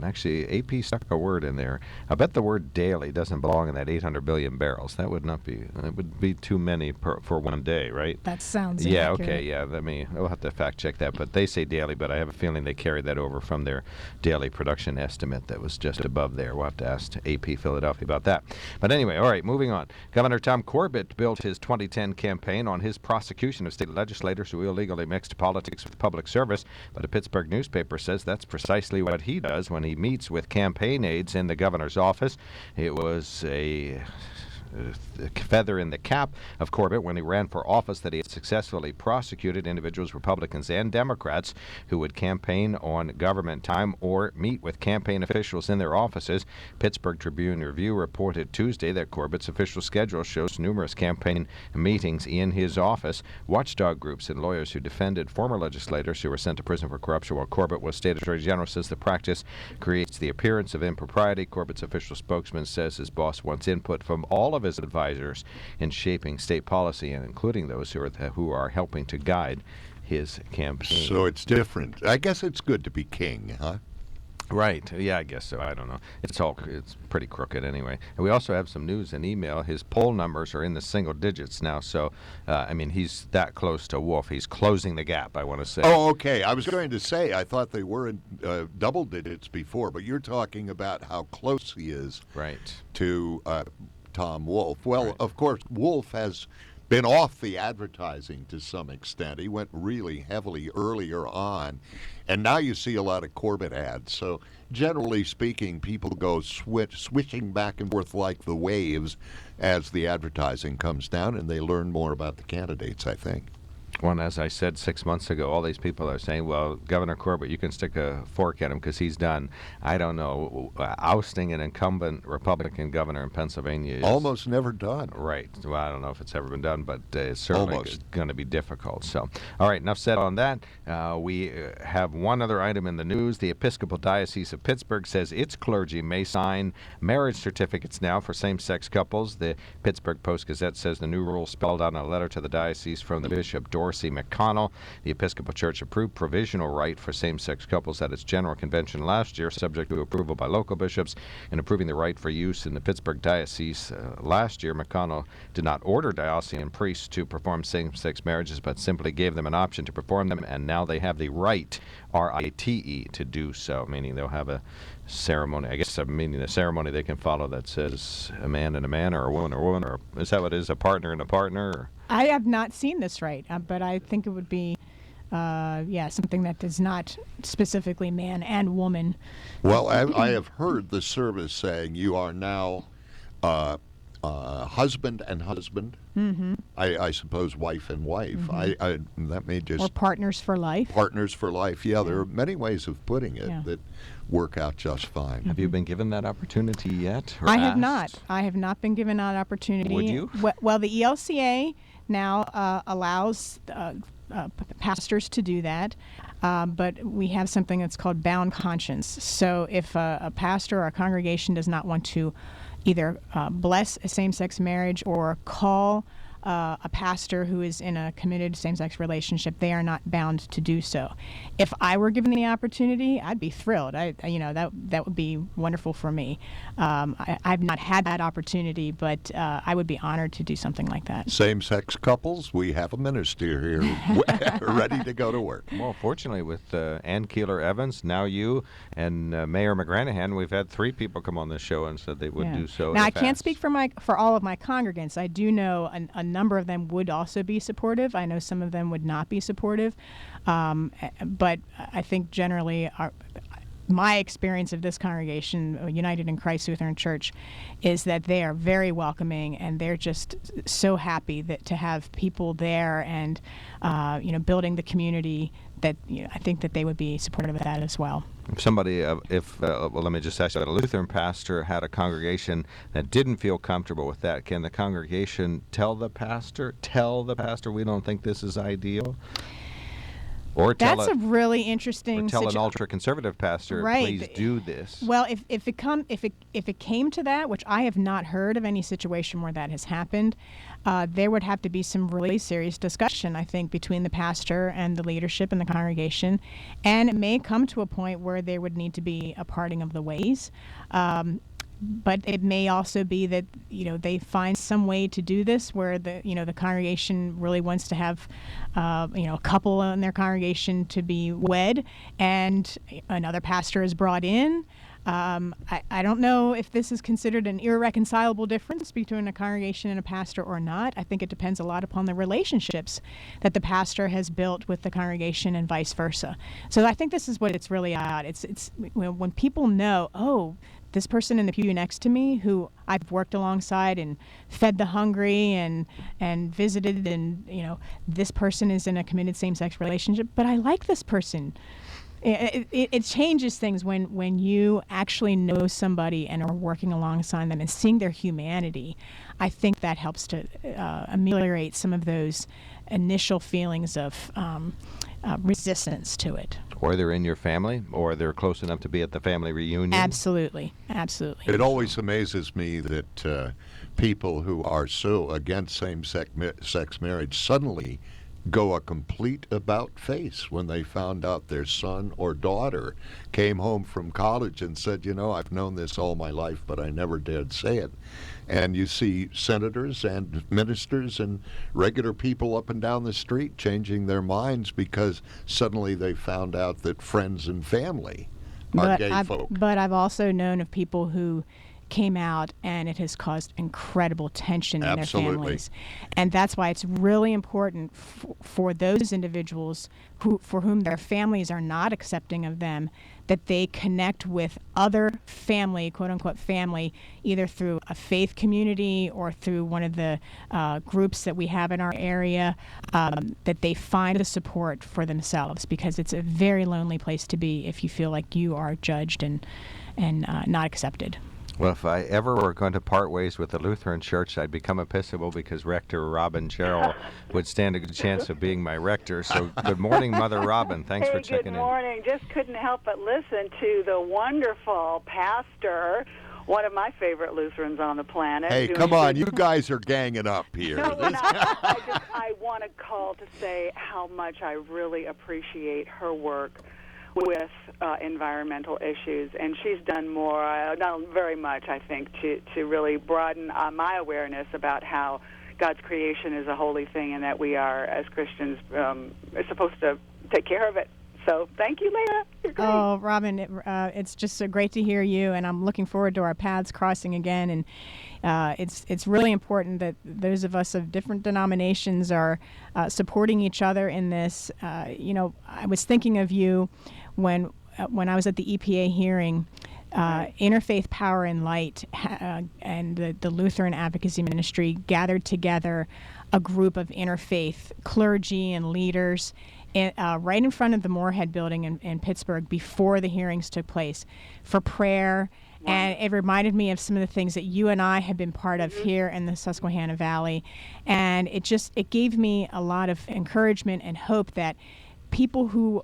actually AP stuck a word in there. I bet the word daily doesn't belong in that 800 billion barrels. That would not be, it would be too many for one day, right? That sounds yeah, accurate. okay, yeah, we'll have to fact check that, but they say daily, but I have a feeling they carried that over from their daily production estimate that was just above there. We'll have to ask AP Philadelphia about that. But anyway, all right, moving on. Governor Tom Corbett built his 2010 campaign on his prosecution of state legislators who illegally mixed politics with public service, but a Pittsburgh newspaper says that's precisely what he does when he meets with campaign aides in the governor's office. It was a feather in the cap of Corbett when he ran for office that he had successfully prosecuted individuals, Republicans and Democrats, who would campaign on government time or meet with campaign officials in their offices. Pittsburgh Tribune-Review reported Tuesday that Corbett's official schedule shows numerous campaign meetings in his office. Watchdog groups and lawyers who defended former legislators who were sent to prison for corruption while Corbett was state attorney general says the practice creates the appearance of impropriety. Corbett's official spokesman says his boss wants input from all of his advisors in shaping state policy, and including those who are helping to guide his campaign. So it's different. I guess it's good to be king, huh? Right. Yeah, I guess so. I don't know. It's pretty crooked anyway. And we also have some news in email. His poll numbers are in the single digits now. So, I mean, he's that close to Wolf. He's closing the gap, I want to say. Oh, okay. I was going to say, I thought they were in double digits before, but you're talking about how close he is to Tom Wolf. Well, of course, Wolf has been off the advertising to some extent. He went really heavily earlier on, and now you see a lot of Corbett ads. So generally speaking, people go switching back and forth like the waves as the advertising comes down, and they learn more about the candidates, I think. Well, and as I said 6 months ago, all these people are saying, well, Governor Corbett, you can stick a fork at him because he's done. I don't know. Ousting an incumbent Republican governor in Pennsylvania is almost never done. Right. Well, I don't know if it's ever been done, but it's certainly going to be difficult. So, all right, enough said on that. We have one other item in the news. The Episcopal Diocese of Pittsburgh says its clergy may sign marriage certificates now for same-sex couples. The Pittsburgh Post-Gazette says the new rule spelled out in a letter to the diocese from the Bishop Dorsey McConnell. The Episcopal Church approved provisional right for same-sex couples at its general convention last year, subject to approval by local bishops. In approving the right for use in the Pittsburgh Diocese last year, McConnell did not order diocesan priests to perform same-sex marriages, but simply gave them an option to perform them, and now they have the right, R-I-T-E, to do so, meaning they'll have a ceremony, I guess, meaning a ceremony they can follow that says a man and a man, or a woman or a woman, or is that what it is, a partner and a partner? Or? I have not seen this right, but I think it would be, something that is not specifically man and woman. Well, I have heard the service saying you are now husband and husband. Mm-hmm. I suppose wife and wife. Mm-hmm. That may just... Or partners for life. Partners for life. Yeah, there are many ways of putting it that work out just fine. Have you been given that opportunity yet? I have not. I have not been given that opportunity. Would you? Well, the ELCA now allows pastors to do that, but we have something that's called bound conscience. So if a pastor or a congregation does not want to either bless a same-sex marriage or call a pastor who is in a committed same-sex relationship, they are not bound to do so. If I were given the opportunity, I'd be thrilled. That would be wonderful for me. I've not had that opportunity, but I would be honored to do something like that. Same-sex couples, we have a minister here ready to go to work. Well, fortunately, with Ann Keeler-Evans, now you, and Mayor McGranahan, we've had 3 people come on this show and said they would do so. Now, I can't speak for all of my congregants. I do know a number of them would also be supportive. I know some of them would not be supportive. But I think generally my experience of this congregation, United in Christ Lutheran Church, is that they are very welcoming, and they're just so happy to have people there and building the community. That I think that they would be supportive of that as well. If somebody, let me just ask you, a Lutheran pastor had a congregation that didn't feel comfortable with that, can the congregation tell the pastor, we don't think this is ideal? Or that's a really interesting. Or tell an ultra-conservative pastor, please do this. Well, if it came to that, which I have not heard of any situation where that has happened, there would have to be some really serious discussion, I think, between the pastor and the leadership in the congregation, and it may come to a point where there would need to be a parting of the ways. But it may also be that they find some way to do this where the congregation really wants to have a couple in their congregation to be wed, and another pastor is brought in. I don't know if this is considered an irreconcilable difference between a congregation and a pastor or not. I think it depends a lot upon the relationships that the pastor has built with the congregation and vice versa. So I think this is what it's really about. It's when people know, oh, this person in the pew next to me who I've worked alongside and fed the hungry and visited, and this person is in a committed same-sex relationship, but I like this person. It changes things when you actually know somebody and are working alongside them and seeing their humanity. I think that helps to ameliorate some of those initial feelings of resistance to it. Or they're in your family, or they're close enough to be at the family reunion. Absolutely. It always amazes me that people who are so against same-sex marriage suddenly go a complete about-face when they found out their son or daughter came home from college and said, I've known this all my life, but I never dared say it. And you see senators and ministers and regular people up and down the street changing their minds because suddenly they found out that friends and family are gay folk. But I've also known of people who came out and it has caused incredible tension in their families. And that's why it's really important for those individuals for whom their families are not accepting of them, that they connect with other family, quote-unquote family, either through a faith community or through one of the groups that we have in our area, that they find the support for themselves, because it's a very lonely place to be if you feel like you are judged and not accepted. Well, if I ever were going to part ways with the Lutheran Church, I'd become Episcopal because Rector Robin Jarrell would stand a good chance of being my rector. So good morning, Mother Robin. Thanks for checking in. Good morning. Just couldn't help but listen to the wonderful pastor, one of my favorite Lutherans on the planet. Hey, come on. You guys are ganging up here. No, we're not. I want to call to say how much I really appreciate her work with environmental issues, and she's done more, not very much, I think, to really broaden my awareness about how God's creation is a holy thing and that we are, as Christians, are supposed to take care of it. So thank you, Leah. You're great. Oh, Robin, it's just so great to hear you, and I'm looking forward to our paths crossing again. And it's really important that those of us of different denominations are supporting each other in this. I was thinking of you when I was at the EPA hearing. Interfaith Power and Light and the Lutheran Advocacy Ministry gathered together a group of interfaith clergy and leaders right in front of the Moorhead building in Pittsburgh before the hearings took place for prayer. Wow. And it reminded me of some of the things that you and I have been part of here in the Susquehanna Valley. And it gave me a lot of encouragement and hope that people who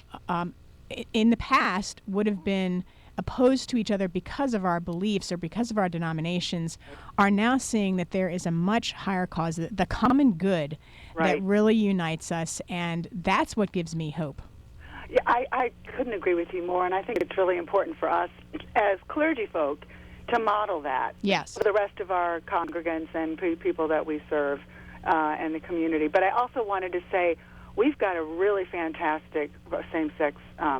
in the past would have been opposed to each other because of our beliefs or because of our denominations are now seeing that there is a much higher cause, the common good, that really unites us, and that's what gives me hope. Yeah, I couldn't agree with you more, and I think it's really important for us as clergy folk to model that for the rest of our congregants and people that we serve in the community. But I also wanted to say we've got a really fantastic same-sex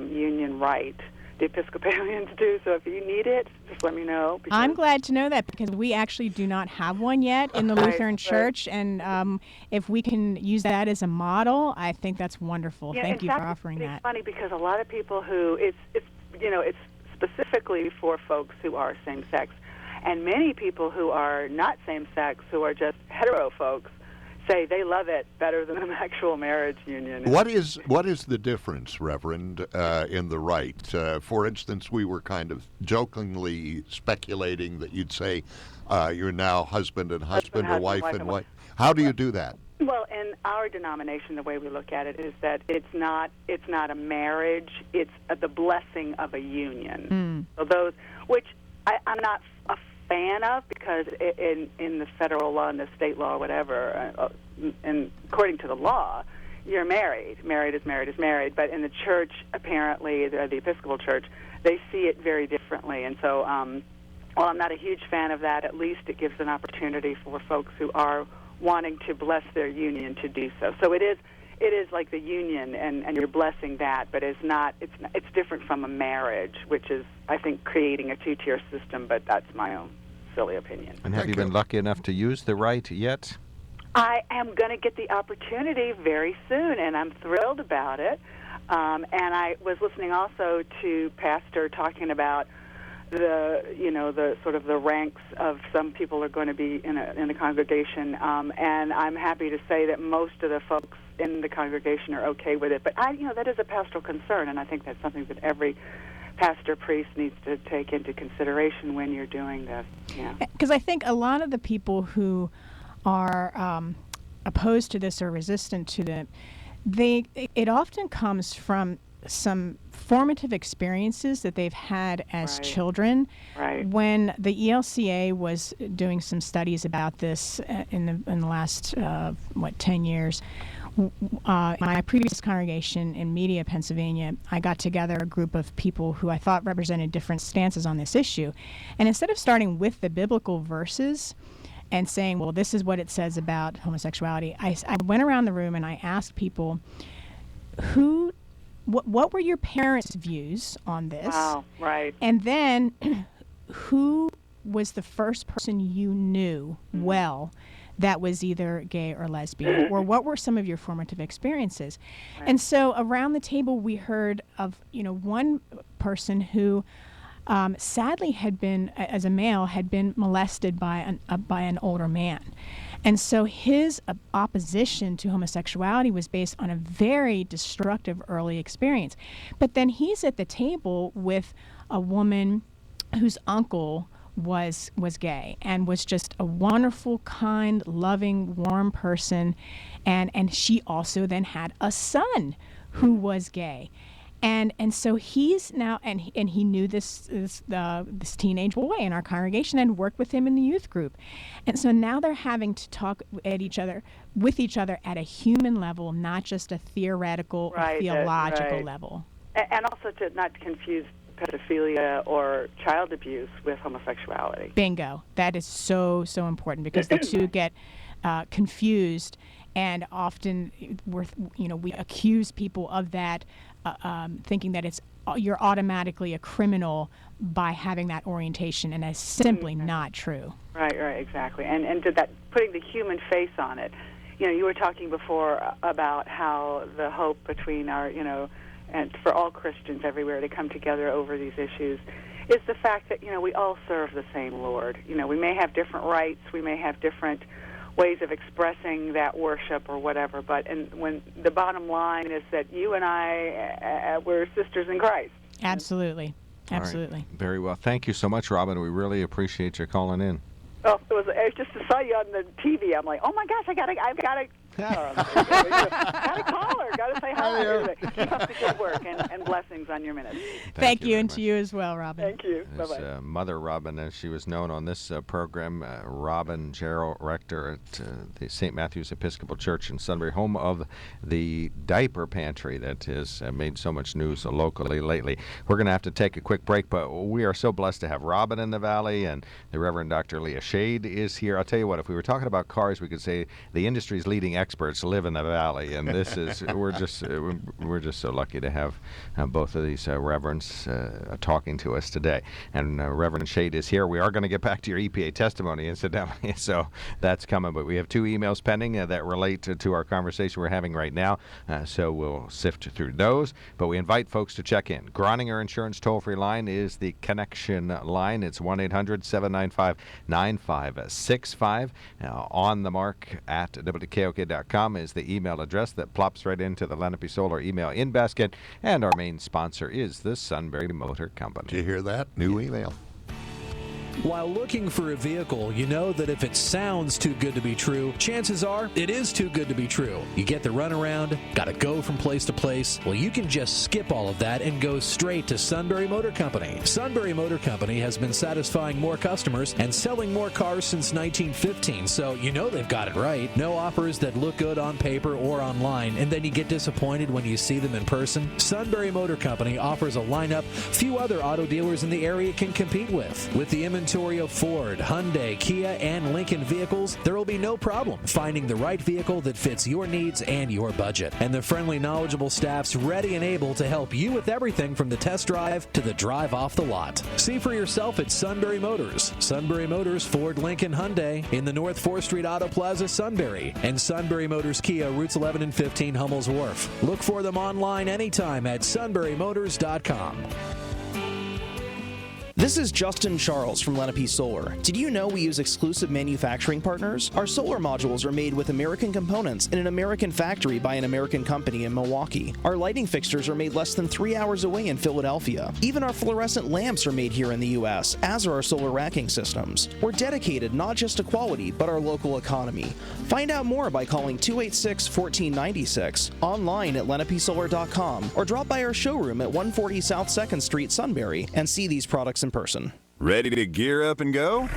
union right. The Episcopalians do, so if you need it, just let me know. I'm glad to know that, because we actually do not have one yet in the Lutheran Church, and if we can use that as a model, I think that's wonderful. Thank you for offering that. It's funny because a lot of people who it's specifically for folks who are same-sex, and many people who are not same-sex, who are just hetero folks, say they love it better than an actual marriage union. What is the difference, Reverend, in the rite? For instance, we were kind of jokingly speculating that you'd say you're now husband and husband, or wife and wife. How do you do that? Well, in our denomination, the way we look at it is that it's not a marriage; it's the blessing of a union. So those, which I'm not a fan of, because in the federal law and the state law, whatever, and according to the law, you're married. Married is married is married. But in the church, apparently, the Episcopal Church, they see it very differently. And so, while I'm not a huge fan of that, at least it gives an opportunity for folks who are wanting to bless their union to do so. So it is like the union, and you're blessing that, but it's different from a marriage, which is, I think, creating a two-tier system, but that's my own silly opinion. And have you been lucky enough to use the rite yet? I am going to get the opportunity very soon, and I'm thrilled about it. And I was listening also to Pastor talking about the sort of the ranks of some people are going to be in the congregation, and I'm happy to say that most of the folks in the congregation are okay with it. But that is a pastoral concern, and I think that's something that every pastor priest needs to take into consideration when you're doing this. Because I think a lot of the people who are opposed to this or resistant to it often comes from some formative experiences that they've had as children. When the ELCA was doing some studies about this in the last 10 years, my previous congregation in Media, Pennsylvania, I got together a group of people who I thought represented different stances on this issue. And instead of starting with the biblical verses and saying, well, this is what it says about homosexuality, I went around the room and I asked people, what were your parents' views on this? Wow, right. And then who was the first person you knew well that was either gay or lesbian, or what were some of your formative experiences? Right. And so around the table we heard of, one person who sadly had been, as a male, had been molested by an older man. And so his opposition to homosexuality was based on a very destructive early experience. But then he's at the table with a woman whose uncle was gay and was just a wonderful, kind, loving, warm person, and she also then had a son who was gay, and so he's now and he knew this teenage boy in our congregation and worked with him in the youth group, and so now they're having to talk with each other at a human level, not just a theoretical or theological level, and also to not confuse pedophilia or child abuse with homosexuality. Bingo. That is so important, because the two get confused, and often we accuse people of that, thinking that you're automatically a criminal by having that orientation, and that's simply not true. Right, exactly. And to that, putting the human face on it. You were talking before about how the hope between our, and for all Christians everywhere to come together over these issues, is the fact that, we all serve the same Lord. We may have different rites, we may have different ways of expressing that worship or whatever, but when the bottom line is that you and I, we're sisters in Christ. Absolutely. All right. Very well. Thank you so much, Robin. We really appreciate you calling in. Oh, it was just to saw you on the TV. I'm like, oh my gosh, I've got to call her. Got to say hi. Anyway, keep up the good work, and blessings on your minutes. Thank you, and to you as well, Robin. Thank you. Bye-bye. Mother Robin, as she was known on this program, Robin Gerald, rector at the St. Matthew's Episcopal Church in Sunbury, home of the diaper pantry that has made so much news locally lately. We're going to have to take a quick break, but we are so blessed to have Robin in the Valley, and the Reverend Dr. Leah Schade is here. I'll tell you what, if we were talking about cars, we could say the industry's leading experts live in the Valley, and this is we're just so lucky to have both of these reverends talking to us today. And Reverend Schade is here. We are going to get back to your EPA testimony, incidentally, so that's coming. But we have 2 emails pending that relate to our conversation we're having right now, so we'll sift through those. But we invite folks to check in. Groninger Insurance toll-free line is the connection line. It's 1-800-795-9565. On the mark at WKOK.com is the email address that plops right into the Lenape Solar email in basket, and our main sponsor is the Sunbury Motor Company. Did you hear that? New email. While looking for a vehicle, you know that if it sounds too good to be true, chances are it is too good to be true. You get the runaround, gotta go from place to place. Well, you can just skip all of that and go straight to Sunbury Motor Company. Sunbury Motor Company has been satisfying more customers and selling more cars since 1915, so you know they've got it right. No offers that look good on paper or online, and then you get disappointed when you see them in person. Sunbury Motor Company offers a lineup few other auto dealers in the area can compete with. With the inventory of Ford, Hyundai, Kia, and Lincoln vehicles, there will be no problem finding the right vehicle that fits your needs and your budget. And the friendly, knowledgeable staff's ready and able to help you with everything from the test drive to the drive off the lot. See for yourself at Sunbury Motors. Sunbury Motors, Ford, Lincoln, Hyundai in the North 4th Street Auto Plaza, Sunbury, and Sunbury Motors Kia, routes 11 and 15, Hummel's Wharf. Look for them online anytime at sunburymotors.com. This is Justin Charles from Lenape Solar. Did you know we use exclusive manufacturing partners? Our solar modules are made with American components in an American factory by an American company in Milwaukee. Our lighting fixtures are made less than 3 hours away in Philadelphia. Even our fluorescent lamps are made here in the U.S., as are our solar racking systems. We're dedicated not just to quality, but our local economy. Find out more by calling 286-1496, online at lenapesolar.com, or drop by our showroom at 140 South 2nd Street, Sunbury, and see these products in person. Ready to gear up and go?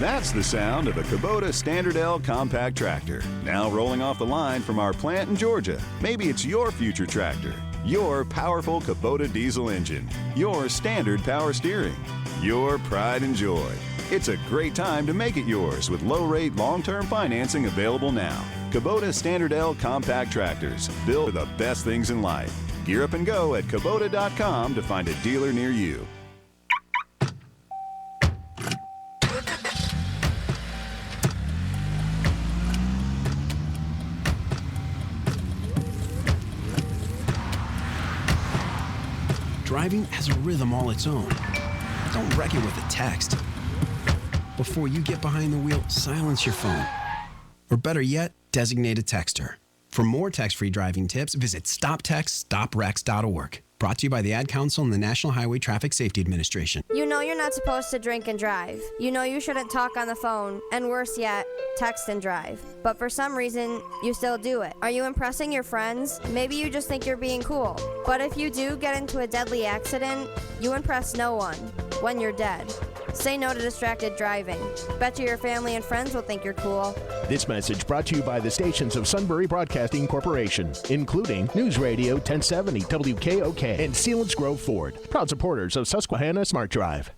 That's the sound of a Kubota Standard L compact tractor. Now rolling off the line from our plant in Georgia. Maybe it's your future tractor. Your powerful Kubota diesel engine. Your standard power steering. Your pride and joy. It's a great time to make it yours with low-rate long-term financing available now. Kubota Standard L compact tractors. Built for the best things in life. Gear up and go at Kubota.com to find a dealer near you. Driving has a rhythm all its own. Don't wreck it with a text. Before you get behind the wheel, silence your phone. Or better yet, designate a texter. For more text-free driving tips, visit StopTextStopWrecks.org. Brought to you by the Ad Council and the National Highway Traffic Safety Administration. You know you're not supposed to drink and drive. You know you shouldn't talk on the phone, and worse yet, text and drive. But for some reason, you still do it. Are you impressing your friends? Maybe you just think you're being cool. But if you do get into a deadly accident, you impress no one when you're dead. Say no to distracted driving. Bet you your family and friends will think you're cool. This message brought to you by the stations of Sunbury Broadcasting Corporation, including Newsradio 1070 WKOK and Sealands Grove Ford, proud supporters of Susquehanna Smart Drive.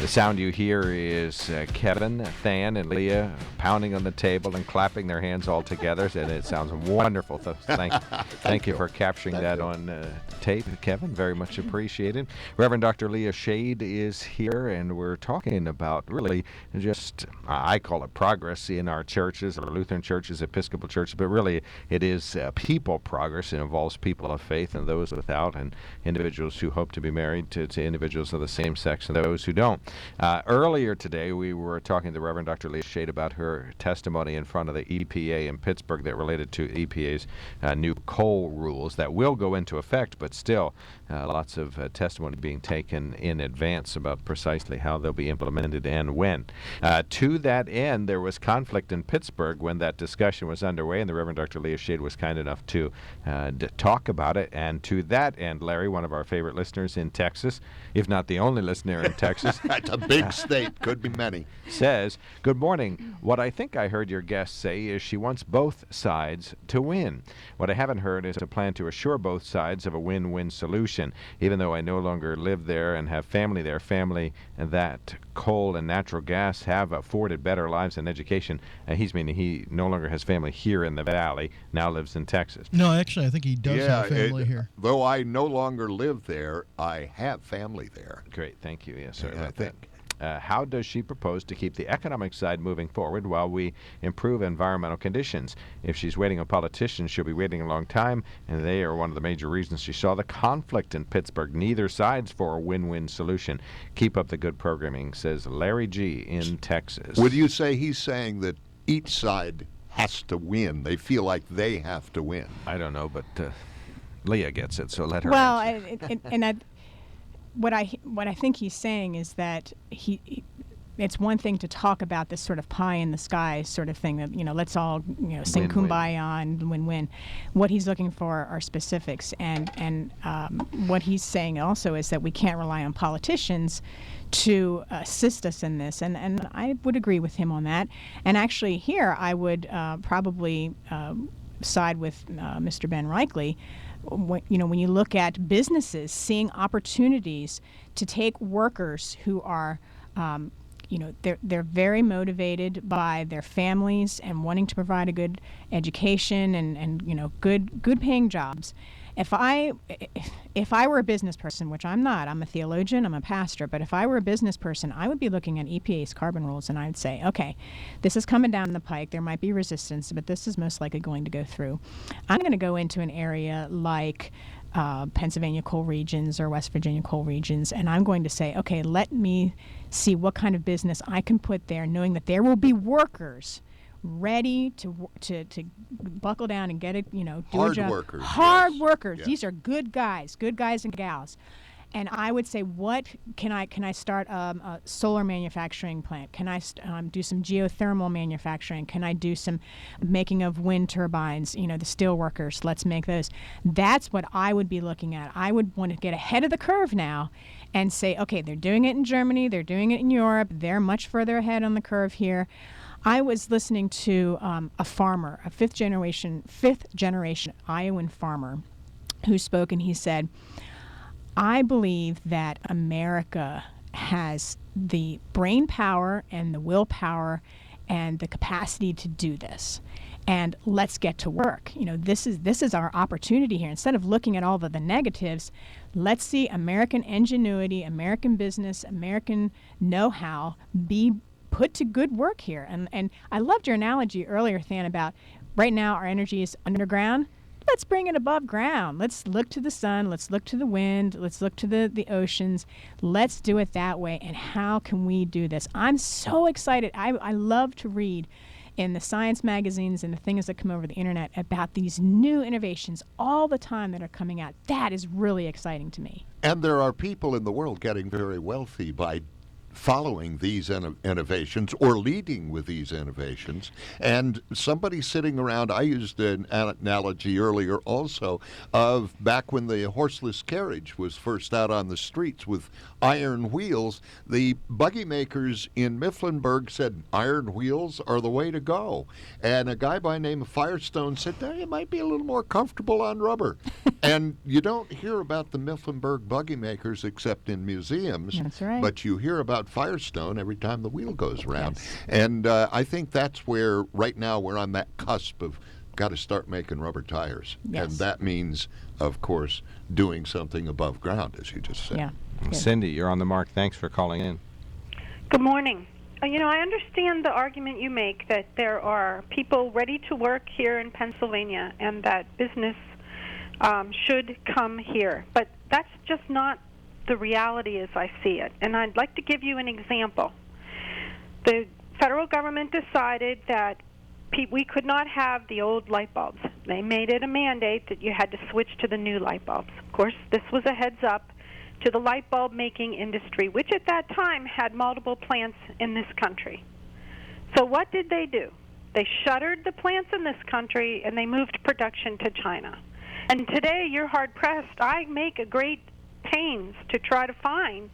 The sound you hear is Kevin, Than, and Leah pounding on the table and clapping their hands all together, and it sounds wonderful. So thank you for capturing that on tape, Kevin. Very much appreciated. Reverend Dr. Leah Schade is here, and we're talking about really just, I call it progress in our churches, or Lutheran churches, Episcopal churches, but really it is people progress. It involves people of faith and those without, and individuals who hope to be married to individuals of the same sex and those who don't. Earlier today, we were talking to Reverend Dr. Leah Schade about her testimony in front of the EPA in Pittsburgh that related to EPA's new coal rules that will go into effect, but still lots of testimony being taken in advance about precisely how they'll be implemented and when. To that end, there was conflict in Pittsburgh when that discussion was underway, and the Reverend Dr. Leah Schade was kind enough to talk about it. And to that end, Larry, one of our favorite listeners in Texas, if not the only listener in Texas, it's a big state, could be many, says, "Good morning. What I think I heard your guest say is she wants both sides to win. What I haven't heard is a plan to assure both sides of a win-win solution. Even though I no longer live there and have family there, family that coal and natural gas have afforded better lives and education." He's meaning he no longer has family here in the valley, now lives in Texas. No, actually, I think he does have family here. Though I no longer live there, I have family there. Great, thank you. Yes, sir. I think. How does she propose to keep the economic side moving forward while we improve environmental conditions? If she's waiting on politicians, she'll be waiting a long time, and they are one of the major reasons she saw the conflict in Pittsburgh. Neither side's for a win-win solution. Keep up the good programming, says Larry G. in Texas. Would you say he's saying that each side has to win? They feel like they have to win. I don't know, but Leah gets it, so let her Well, answer. What I think he's saying is that it's one thing to talk about this sort of pie in the sky sort of thing that, let's all, sing Win-win. kumbaya and win-win. What he's looking for are specifics, and what he's saying also is that we can't rely on politicians to assist us in this, and I would agree with him on that. And actually here I would probably side with Mr. Ben Reichley. When you look at businesses seeing opportunities to take workers who are, they're very motivated by their families and wanting to provide a good education and good paying jobs. If I were a business person, which I'm not, I'm a theologian, I'm a pastor, but if I were a business person, I would be looking at EPA's carbon rules and I'd say, okay, this is coming down the pike. There might be resistance, but this is most likely going to go through. I'm going to go into an area like Pennsylvania coal regions or West Virginia coal regions, and I'm going to say, okay, let me see what kind of business I can put there, knowing that there will be workers ready to buckle down and get it, do a job. Hard workers. Hard workers. Yes. These are good guys and gals. And I would say, what can I start a solar manufacturing plant? Can I do some geothermal manufacturing? Can I do some making of wind turbines? The steel workers, let's make those. That's what I would be looking at. I would want to get ahead of the curve now and say, okay, they're doing it in Germany, they're doing it in Europe, they're much further ahead on the curve here. I was listening to a farmer, a fifth generation Iowan farmer, who spoke, and he said, I believe that America has the brain power and the willpower and the capacity to do this. And let's get to work. This is our opportunity here. Instead of looking at all the negatives, let's see American ingenuity, American business, American know-how be put to good work here. And I loved your analogy earlier, Than, about right now our energy is underground. Let's bring it above ground. Let's look to the sun. Let's look to the wind. Let's look to the oceans. Let's do it that way. And how can we do this? I'm so excited. I love to read in the science magazines and the things that come over the internet about these new innovations all the time that are coming out. That is really exciting to me. And there are people in the world getting very wealthy by following these innovations or leading with these innovations. And somebody sitting around, I used an analogy earlier also of back when the horseless carriage was first out on the streets with iron wheels, the buggy makers in Mifflinburg said iron wheels are the way to go. And a guy by the name of Firestone said, it might be a little more comfortable on rubber. And you don't hear about the Mifflinburg buggy makers except in museums. That's right. But you hear about Firestone every time the wheel goes around. Yes. And I think that's where right now we're on that cusp of got to start making rubber tires. Yes. And that means, of course, doing something above ground, as you just said. Yeah. Cindy, you're on the mark. Thanks for calling in. Good morning. I understand the argument you make that there are people ready to work here in Pennsylvania and that business should come here. But that's just not the reality as I see it. And I'd like to give you an example. The federal government decided that we could not have the old light bulbs. They made it a mandate that you had to switch to the new light bulbs. Of course, this was a heads up to the light bulb making industry, which at that time had multiple plants in this country. So what did they do? They shuttered the plants in this country and they moved production to China. And today you're hard pressed. I make a great pains to try to find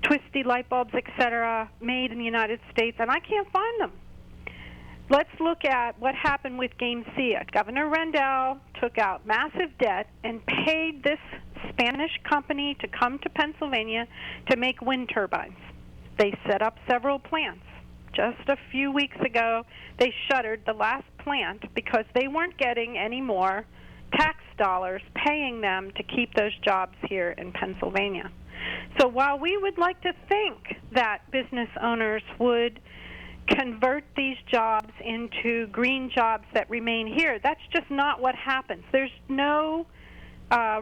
twisty light bulbs, etc., made in the United States, and I can't find them. Let's look at what happened with Gamesea. Governor Rendell took out massive debt and paid this Spanish company to come to Pennsylvania to make wind turbines. They set up several plants. Just a few weeks ago, they shuttered the last plant because they weren't getting any more tax dollars paying them to keep those jobs here in Pennsylvania. So while we would like to think that business owners would convert these jobs into green jobs that remain here, that's just not what happens. There's no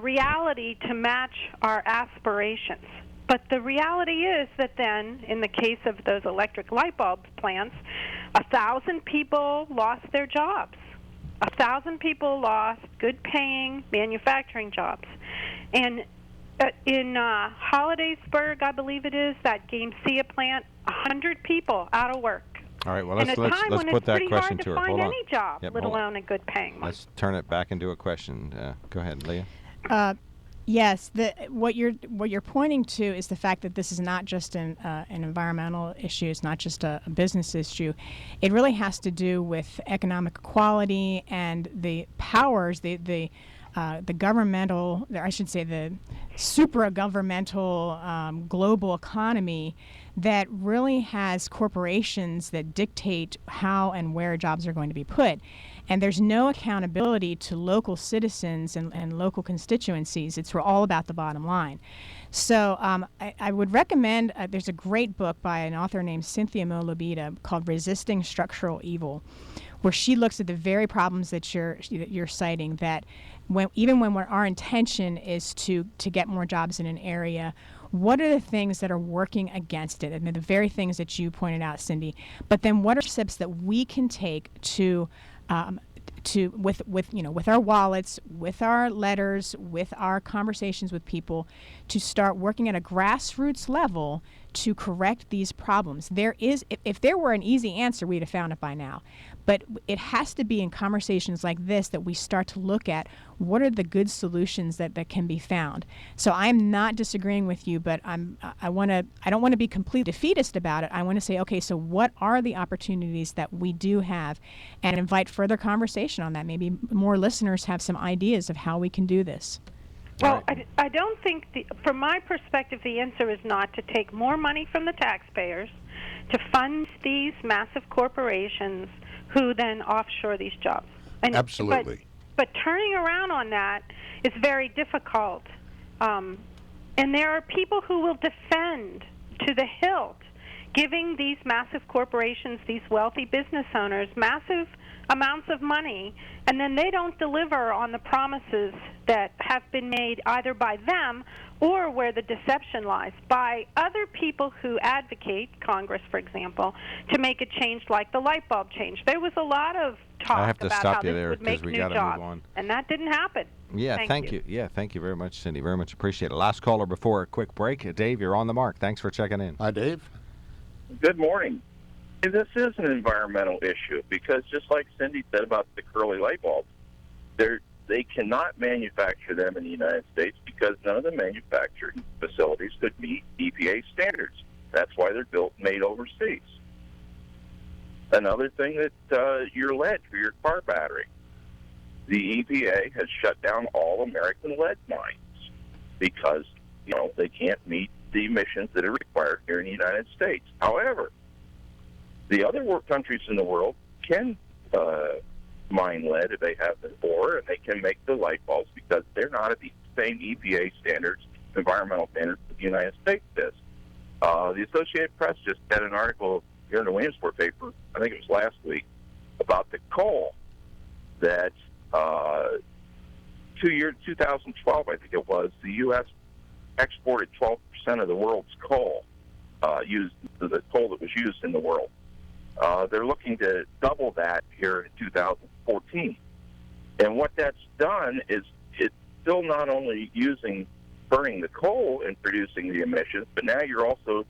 reality to match our aspirations. But the reality is that then, in the case of those electric light bulb plants, 1,000 people lost their jobs. 1,000 people lost good-paying manufacturing jobs. And in Hollidaysburg, I believe it is, that Gamesea plant, 100 people out of work. All right, well, let's put that question to to her. find Hold on. any job, Yep, let alone a good-paying one. Let's turn it back into a question. Go ahead, Leah. Yes, what you're pointing to is the fact that this is not just an environmental issue. It's not just a business issue. It really has to do with economic equality and the powers, the governmental, I should say the supra-governmental global economy that really has corporations that dictate how and where jobs are going to be put. And there's no accountability to local citizens and local constituencies. It's all about the bottom line. So I would recommend, there's a great book by an author named Cynthia Mo-Lobita called Resisting Structural Evil, where she looks at the very problems that you're citing, that even when our intention is to get more jobs in an area, what are the things that are working against it? And they're the very things that you pointed out, Cindy. But then what are steps that we can take to with our wallets, with our letters, with our conversations with people, to start working at a grassroots level to correct these problems. If there were an easy answer, we'd have found it by now. But it has to be in conversations like this that we start to look at what are the good solutions that can be found. So I'm not disagreeing with you, but I don't want to be completely defeatist about it. I want to say, okay, so what are the opportunities that we do have, and invite further conversation on that. Maybe more listeners have some ideas of how we can do this. Well, I don't think, from my perspective, the answer is not to take more money from the taxpayers to fund these massive corporations who then offshore these jobs. Absolutely. But turning around on that is very difficult. And there are people who will defend to the hilt giving these massive corporations, these wealthy business owners, massive amounts of money, and then they don't deliver on the promises that have been made either by them or where the deception lies by other people who advocate, Congress, for example, to make a change like the light bulb change. There was a lot of talk about how this would make new jobs, and that didn't happen. Yeah, thank you. Yeah, thank you very much, Cindy. Very much appreciate it. Last caller before a quick break. Dave, you're on the mark. Thanks for checking in. Hi, Dave. Good morning. This is an environmental issue because, just like Cindy said about the curly light bulbs, they cannot manufacture them in the United States because none of the manufacturing facilities could meet EPA standards. That's why they're made overseas. Another thing that your lead for your car battery. The EPA has shut down all American lead mines because, they can't meet the emissions that are required here in the United States. However, the other countries in the world can mine lead if they have the ore, and they can make the light bulbs because they're not at the same EPA standards, environmental standards that the United States is. The Associated Press just had an article here in the Williamsport paper, I think it was last week, about the coal that 2012, I think it was, the U.S. exported 12% of the world's coal, the coal that was used in the world. They're looking to double that here in 2014. And what that's done is it's still not only burning the coal and producing the emissions, but now you're also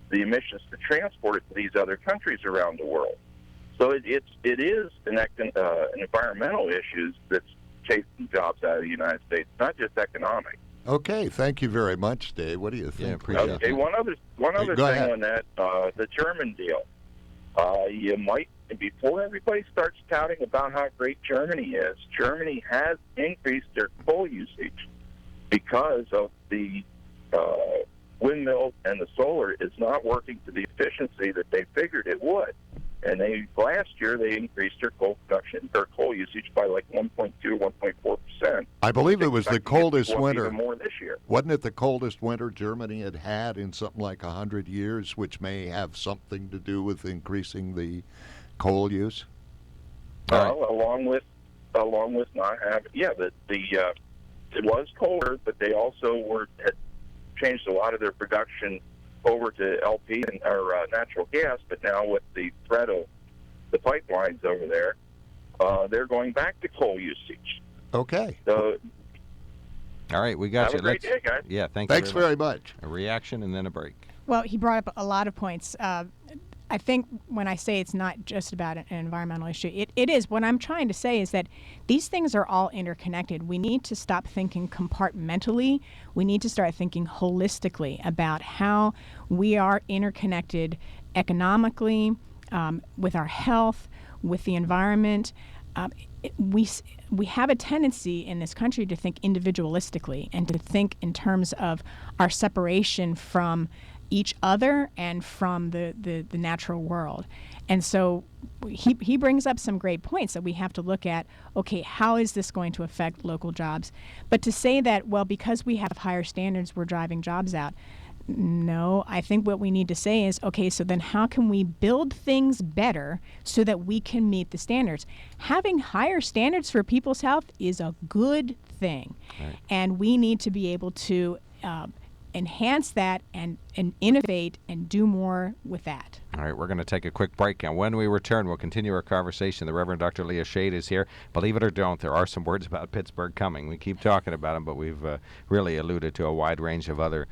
the emissions to transport it to these other countries around the world. So it is an environmental issue that's chasing jobs out of the United States, not just economic. Okay, thank you very much, Dave. What do you think? Yeah, appreciate okay, one other thing ahead. on that, the German deal. You might, before everybody starts touting about how great Germany is, Germany has increased their coal usage because of the windmills and the solar is not working to the efficiency that they figured it would. And last year they increased their coal production, their coal usage by like 1.2 or 1.4%. I believe it was the coldest winter. Even more this year. Wasn't it the coldest winter Germany had in something like 100 years, which may have something to do with increasing the coal use? Well, along with not having, it was colder, but they also had changed a lot of their production over to LP or natural gas, but now with the threat of the pipelines over there, they're going back to coal usage. Okay. So, all right, we got you. Have a great day, guys. Yeah, thanks very much. A reaction and then a break. Well, he brought up a lot of points. I think when I say it's not just about an environmental issue, it is. What I'm trying to say is that these things are all interconnected. We need to stop thinking compartmentally. We need to start thinking holistically about how we are interconnected economically, with our health, with the environment. We have a tendency in this country to think individualistically and to think in terms of our separation from each other and from the natural world. And so he brings up some great points that we have to look at. Okay, how is this going to affect local jobs? But to say that, well, because we have higher standards, we're driving jobs out. No, I think what we need to say is, okay, so then how can we build things better so that we can meet the standards? Having higher standards for people's health is a good thing. Right. And we need to be able to enhance that and innovate and do more with that. All right, we're going to take a quick break, and when we return, we'll continue our conversation. The Reverend Dr. Leah Schade is here. Believe it or don't, there are some words about Pittsburgh coming. We keep talking about them, but we've really alluded to a wide range of other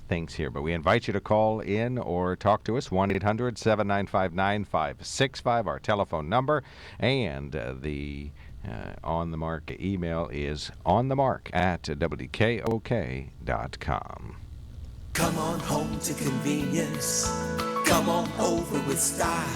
things here. But we invite you to call in or talk to us, 1-800-795-9565, our telephone number, and the On the Mark email is onthemark@wkok.com. Come on home to convenience. Come on over with style.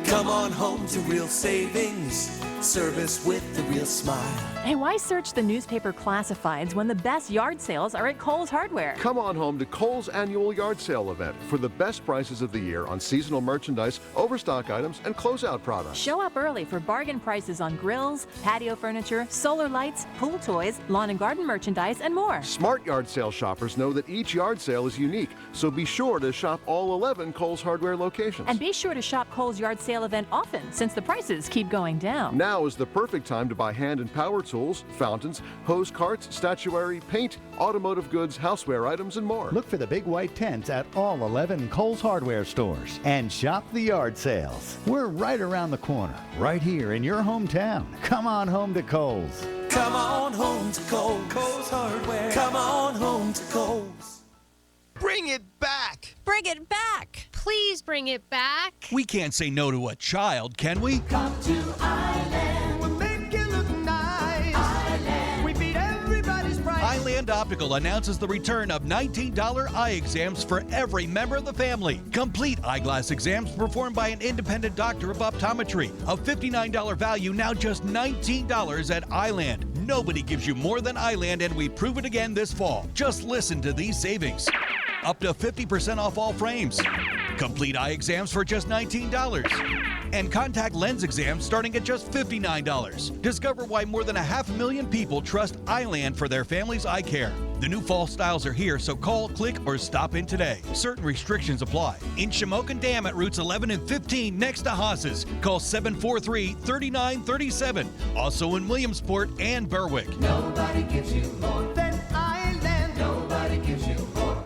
Come on home to real savings. Service with the real smile. And why search the newspaper classifieds when the best yard sales are at Kohl's Hardware? Come on home to Kohl's annual yard sale event for the best prices of the year on seasonal merchandise, overstock items, and closeout products. Show up early for bargain prices on grills, patio furniture, solar lights, pool toys, lawn and garden merchandise, and more. Smart yard sale shoppers know that each yard sale is unique, so be sure to shop all 11 Kohl's Hardware locations. And be sure to shop Kohl's yard sale event often, since the prices keep going down. Now is the perfect time to buy hand and power tools, fountains, hose carts, statuary, paint, automotive goods, houseware items, and more. Look for the big white tents at all 11 Kohl's Hardware stores and shop the yard sales. We're right around the corner, right here in your hometown. Come on home to Kohl's. Come on home to Kohl's. Kohl's Hardware. Come on home to Kohl's. Bring it back! Bring it back! Please bring it back. We can't say no to a child, can we? Come to Island. We'll make it look nice. Island. We beat everybody's price. Island Optical announces the return of $19 eye exams for every member of the family. Complete eyeglass exams performed by an independent doctor of optometry. A $59 value, now just $19 at Island. Nobody gives you more than Island, and we prove it again this fall. Just listen to these savings. Up to 50% off all frames. Complete eye exams for just $19. And contact lens exams starting at just $59. Discover why more than 500,000 people trust Eyeland for their family's eye care. The new fall styles are here, so call, click, or stop in today. Certain restrictions apply. In Shamokin Dam at routes 11 and 15 next to Haas's. Call 743-3937. Also in Williamsport and Berwick. Nobody gives you more than Island. Nobody gives you more.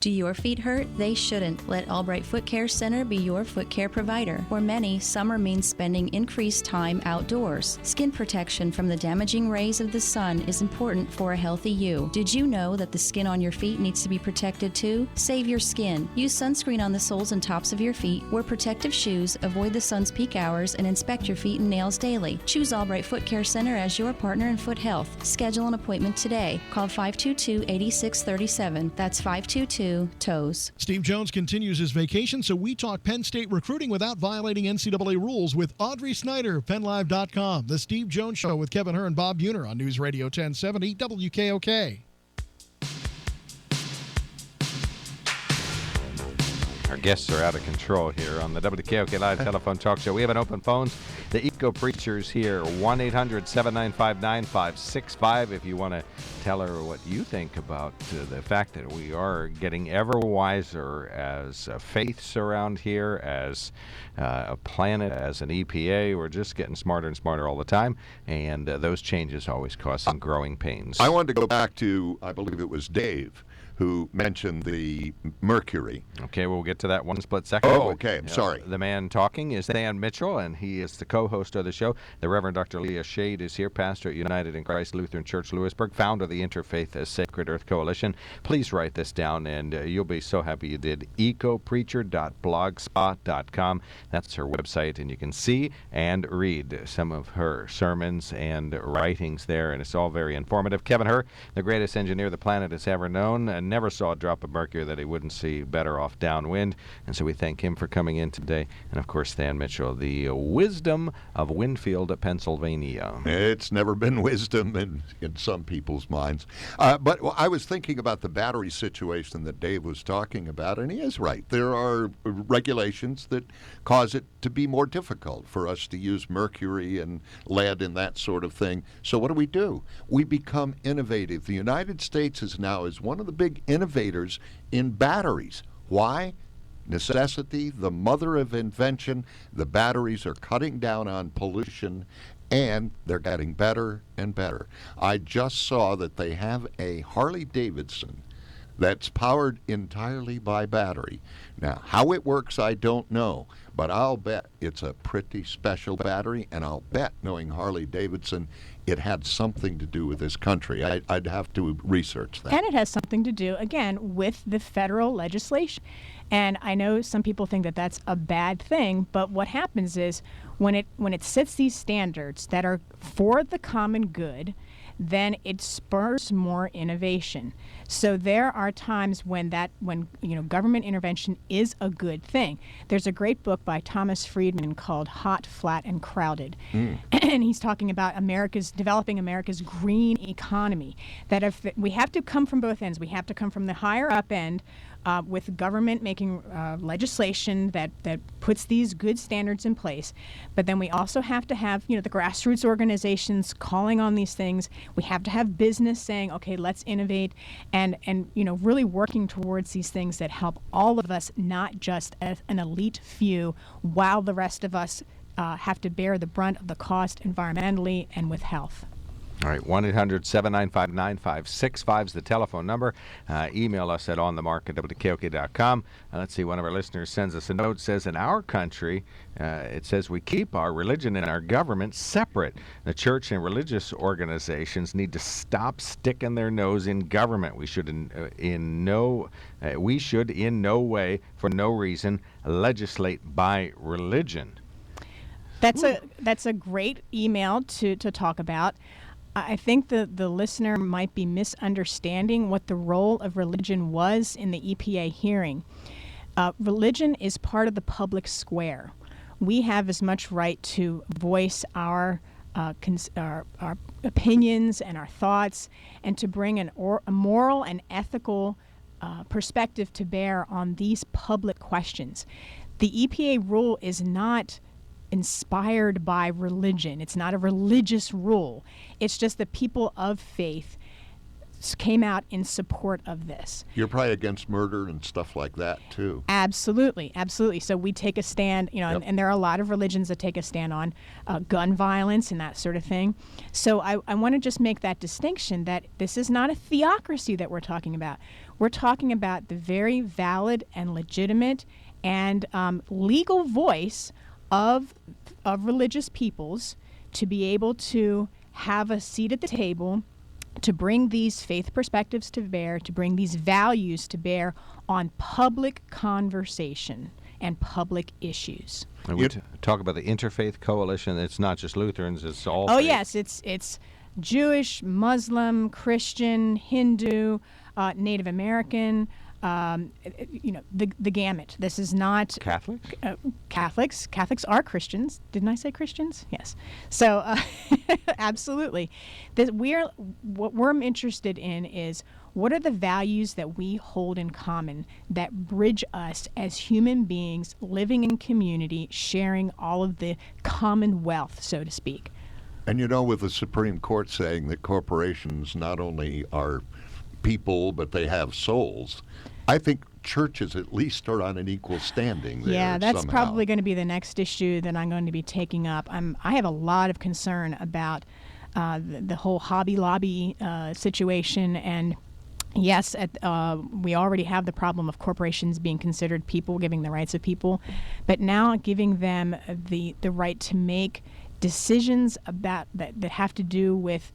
Do your feet hurt? They shouldn't. Let Albright Foot Care Center be your foot care provider. For many, summer means spending increased time outdoors. Skin protection from the damaging rays of the sun is important for a healthy you. Did you know that the skin on your feet needs to be protected too? Save your skin. Use sunscreen on the soles and tops of your feet. Wear protective shoes, avoid the sun's peak hours, and inspect your feet and nails daily. Choose Albright Foot Care Center as your partner in foot health. Schedule an appointment today. Call 522-8637. That's 522-TOES. Steve Jones continues his vacation, so we talk Penn State recruiting without violating NCAA rules with Audrey Snyder, PennLive.com. The Steve Jones Show with Kevin Herr and Bob Buhner on News Radio 1070 WKOK. Our guests are out of control here on the WKOK Live Telephone Talk Show. We have an open phones. The Eco Preacher's here, 1-800-795-9565 if you want to tell her what you think about the fact that we are getting ever wiser as faiths around here, as a planet, as an EPA. We're just getting smarter and smarter all the time, and those changes always cause some growing pains. I wanted to go back to, I believe it was Dave, who mentioned the mercury. Okay, we'll get to that one split second. Oh, okay. I'm sorry. The man talking is Dan Mitchell, and he is the co-host of the show. The Reverend Dr. Leah Schade is here, pastor at United in Christ Lutheran Church, Lewisburg, founder of the Interfaith Sacred Earth Coalition. Please write this down, and you'll be so happy you did. ecopreacher.blogspot.com. That's her website, and you can see and read some of her sermons and writings there, and it's all very informative. Kevin Herr, the greatest engineer the planet has ever known, and never saw a drop of mercury that he wouldn't see better off downwind. And so we thank him for coming in today. And, of course, Stan Mitchell, the wisdom of Winfield, Pennsylvania. It's never been wisdom in some people's minds. But I was thinking about the battery situation that Dave was talking about, and he is right. There are regulations that cause it to be more difficult for us to use mercury and lead and that sort of thing. So what do? We become innovative. The United States is one of the big innovators in batteries. Why? Necessity, the mother of invention. The batteries are cutting down on pollution, and they're getting better and better. I just saw that they have a Harley-Davidson that's powered entirely by battery. Now, how it works, I don't know, but I'll bet it's a pretty special battery, and I'll bet, knowing Harley-Davidson, it had something to do with this country. I'd have to research that. And it has something to do, again, with the federal legislation. And I know some people think that that's a bad thing, but what happens is when it sets these standards that are for the common good, then it spurs more innovation. So there are times when government intervention is a good thing. There's a great book by Thomas Friedman called Hot, Flat, and Crowded. And he's talking about developing America's green economy. That if we have to come from both ends. We have to come from the higher up end with government making legislation that puts these good standards in place. But then we also have to have, the grassroots organizations calling on these things. We have to have business saying, okay, let's innovate, and really working towards these things that help all of us, not just an elite few, while the rest of us have to bear the brunt of the cost environmentally and with health. All right, 1-800-795-9565 is the telephone number. Email us at onthemark@WKOK.com. Let's see, one of our listeners sends us a note, says, in our country, it says we keep our religion and our government separate. The church and religious organizations need to stop sticking their nose in government. We should in no way, for no reason, legislate by religion. That's a great email to talk about. I think the listener might be misunderstanding what the role of religion was in the EPA hearing. Religion is part of the public square. We have as much right to voice our opinions and our thoughts, and to bring a moral and ethical perspective to bear on these public questions. The EPA rule is not inspired by religion. It's not a religious rule. It's just that people of faith came out in support of this. You're probably against murder and stuff like that, too. Absolutely, absolutely. So we take a stand, Yep. and there are a lot of religions that take a stand on gun violence and that sort of thing. So I want to just make that distinction that this is not a theocracy that we're talking about. We're talking about the very valid and legitimate and legal voice of religious peoples to be able to have a seat at the table, to bring these faith perspectives to bear, to bring these values to bear on public conversation and public issues. And we talk about the Interfaith Coalition. It's not just Lutherans, it's all Oh, faith. yes, it's Jewish, Muslim, Christian, Hindu, Native American, the gamut. This is not Catholics. Catholics are Christians. Didn't I say Christians? Yes. So absolutely. What we're interested in is what are the values that we hold in common that bridge us as human beings living in community, sharing all of the commonwealth, so to speak. And with the Supreme Court saying that corporations not only are people, but they have souls, I think churches at least are on an equal standing there. Yeah, that's somehow. probably going to be the next issue that I'm going to be taking up. I have a lot of concern about the whole Hobby Lobby situation, and yes, we already have the problem of corporations being considered people, giving the rights of people, but now giving them the right to make decisions about that have to do with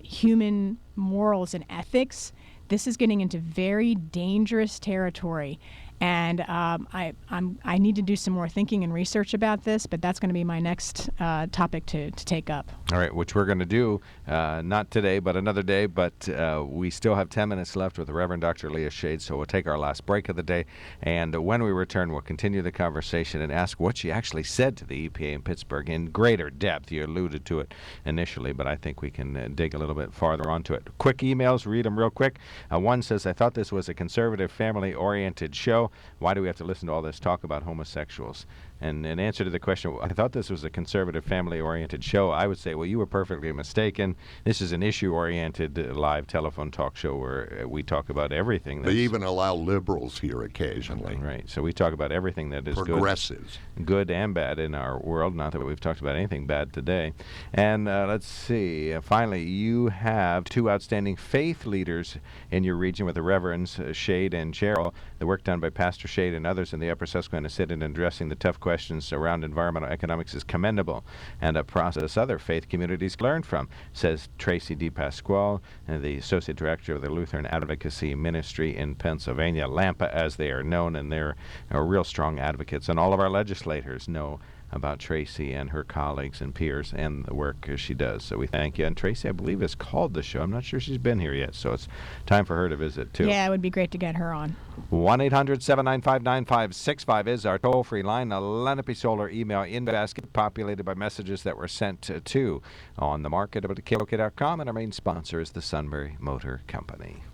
human morals and ethics. This is getting into very dangerous territory, and I need to do some more thinking and research about this, but that's going to be my next topic to take up. All right, which we're going to do not today, but another day, but we still have 10 minutes left with the Reverend Dr. Leah Schade, so we'll take our last break of the day, and when we return, we'll continue the conversation and ask what she actually said to the EPA in Pittsburgh in greater depth. You alluded to it initially, but I think we can dig a little bit farther onto it. Quick emails, read them real quick. One says, I thought this was a conservative, family-oriented show. show. Why do we have to listen to all this talk about homosexuals? And in answer to the question, I thought this was a conservative, family-oriented show. I would say, well, you were perfectly mistaken. This is an issue-oriented live telephone talk show where we talk about everything. They even allow liberals here occasionally. Right. So we talk about everything that is progressives, good and bad in our world. Not that we've talked about anything bad today. And let's see. Finally, you have two outstanding faith leaders in your region with the Reverends Schade and Cheryl. The work done by Pastor Schade and others in the Upper Susquehanna Synod in addressing the tough questions around environmental economics is commendable and a process other faith communities learn from, says Tracy DePasquale, the Associate Director of the Lutheran Advocacy Ministry in Pennsylvania, LAMPA as they are known, and they're real strong advocates. And all of our legislators know about Tracy and her colleagues and peers and the work she does. So we thank you. And Tracy, I believe, has called the show. I'm not sure she's been here yet, so it's time for her to visit, too. Yeah, it would be great to get her on. 1-800-795-9565 is our toll-free line. The Lenape Solar email in basket populated by messages that were sent to On the Market at WKOK.com, and our main sponsor is the Sunbury Motor Company.